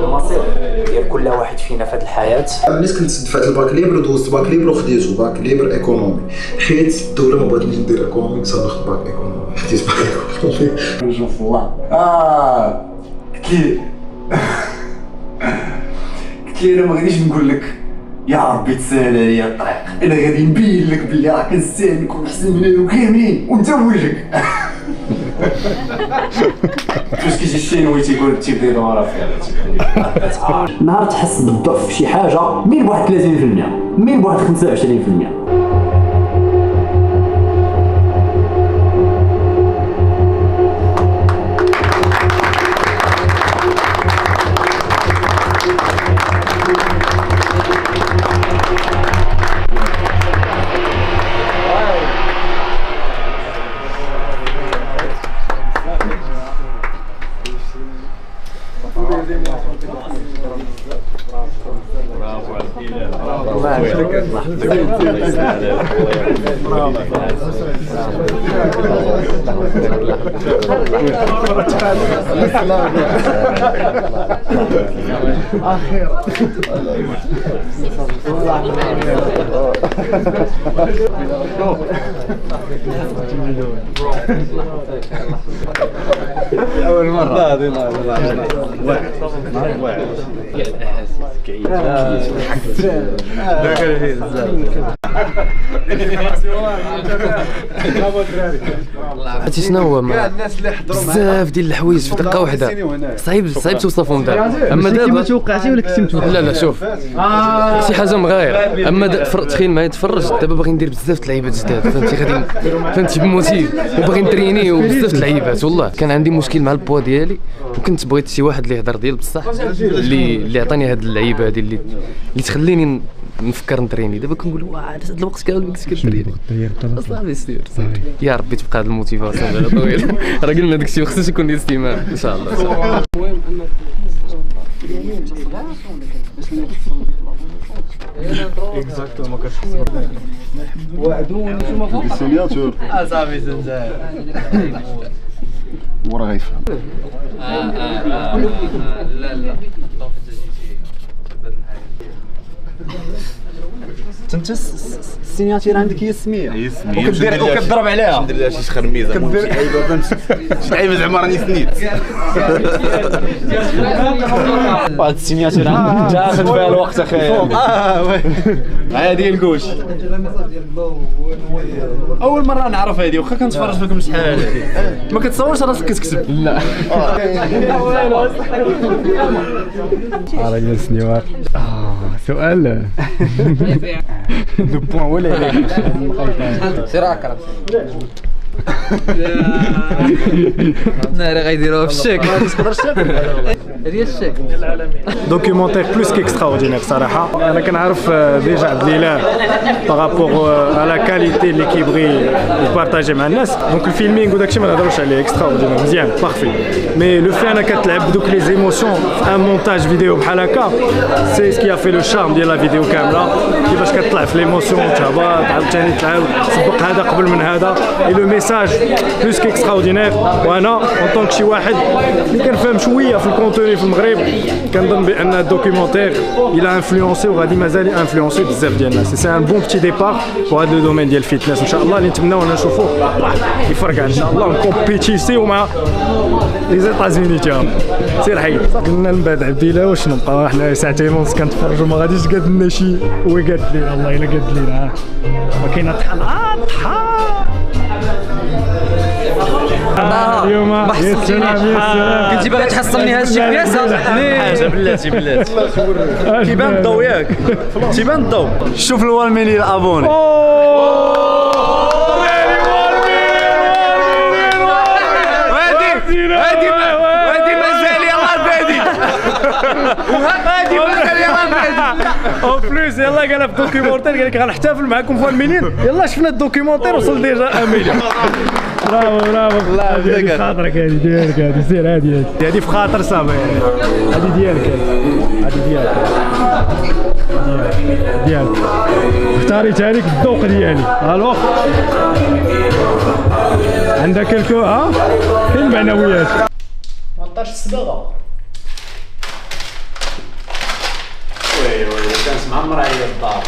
[SPEAKER 9] المصير ديال كل واحد فينا في هذه الحياه.
[SPEAKER 20] ملي كنت دفعت الباك ليبر دوزت باك ليبر وخديتو باك ليبر ايكونومي حيت الدوله ما بغاتنيش ندير ايكونومي كنت ناخذ باك ايكونومي خديت باك ايكونومي
[SPEAKER 9] نشوف الله
[SPEAKER 20] قلت لي انا ما غاديش نقول لك يا ربي تسهل عليا الطريق انا غادي نبين لك بلي راه كنستاهل نكون احسن من هادو كاملين وانت بوجهك
[SPEAKER 9] فاش كيجي الشينوي تيقول التبديل وراه فيها نهار تحس بالضعف في شي حاجه مين بواحد 30% مين بواحد 25%.
[SPEAKER 5] أول مرة لا هذه
[SPEAKER 9] واحد
[SPEAKER 21] عرفتي شنو هو بزاف ديال الحوايج في دقه واحده صعيب توصفهم دابا اما دابا
[SPEAKER 5] ما توقعتي ولا كنتي متوقع
[SPEAKER 21] لا شوف شي حاجه مغايره اما تخيل معايا تفرج دابا باغي ندير بزاف د اللعيبات جداد فهمتي غادي فهمتي بموتيف وباغي نتريني وبزاف د اللعيبات والله كان عندي مشكل مع البوا ديالي وكنت بغيت شي واحد اللي يهضر ديال بصح اللي عطاني هاد اللعيبه هادي اللي تخليني نفكر نتريني دابا كنقول واه هذا الوقت كامل كنت كنتريني صافي سير يا ربي تبقى هاد الموتيفاسيون طويله راه قلنا داكشي خصوش يكون ديال السيمان ان شاء الله. المهم
[SPEAKER 5] اكزاكتومون كتحس
[SPEAKER 21] وعدوني نتوما فوق
[SPEAKER 5] السيناتور
[SPEAKER 21] صافي زنزان
[SPEAKER 20] وراه غيفهم
[SPEAKER 21] لا
[SPEAKER 1] انت السيناتير عندك هي السميه
[SPEAKER 15] هي السميه
[SPEAKER 1] وكتضرب عليها
[SPEAKER 15] ندير لها شي شخرميزه شي لعيبه فهمتي شي لعيبه زعما راني سنيت
[SPEAKER 1] واحد السيناتير عندك تاخذ فيها الوقت اخي هذه الكوش اول مره نعرف هذه واخا كنتفرج فيكم شحال ما كتصورش راسك كتكتب لا
[SPEAKER 18] راه سنيوار سؤال لو بوين ولا
[SPEAKER 21] سير اكرم ناري غيديروها في الشك هذه الشك
[SPEAKER 18] دوكيومونتير بلوس كيكستراوردينير صراحه. انا كنعرف ديجا عبد الاله بارابور على كاليتي اللي كيبغي يبارطاجي مع الناس. دونك الفيلمينغ وداكشي ما نهضروش عليه اكستراوردينير مزيان بارفي. مي لو في انا كتلعب بدوك لي زيموسيون في ان مونتاج فيديو بحال هكا سي سكي في لو شارم ديال لا فيديو كامله كيفاش كتطلع في ليموسيون تهبط عاوتاني تعاود تسبق هذا قبل من هذا اي لو ميساج بلوس كيكستراوردينير. وانا اون طونك شي واحد اللي كنفهم شويه في الكونتوني في المغرب كنظن بان الدوكيومونتير الى انفلونسي وغادي مازال انفلونسي بزاف ديال الناس. سي ان بون بتي ديبار في هذا لو دومين ديال الفيتنس ان شاء الله اللي نتمناو نشوفوه يفرقع ان شاء الله نكومبيتيسيو مع لي زيتازوني تاعهم. سير حي قلنا من بعد عبد الاله واش نبقاو حنا ساعتين ونص كنتفرجوا ما غاديش قاد لنا شي هو قاد لي والله الا قاد لينا ما كاينه طحال اليوم يا سلام
[SPEAKER 21] كنتي باغي تحصلني هاد الشيء كياسه
[SPEAKER 1] حاجه بلاتي كيبان الضو ياك تيبان الضو. شوف الوالميني الابوني هادي مازال يلاه بادي وهادي مازال يلاه بادي او بلوس يلاه قالها في الدوكيومونتير قال لك غنحتفل معكم في المليون. يلا شفنا الدوكيومونتير وصل ديجا 1 مليون. برافو الله يبارك خاطرك هذه ديالك هذه سير هذه في خاطر صافي هذه ديالك هذه ديالك اختاريت هذيك الذوق ديالي. الوغ عندك الكو ها فين المعنويات ما طارش الصباغه وي كانت معمره عليا الدار.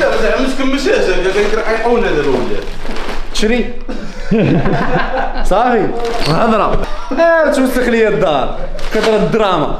[SPEAKER 15] لا زعما ما تكملش قال لك راه غيحاولنا دابا ولاد
[SPEAKER 1] تشري صافي هضره توسخ ليا الدار كثر الدراما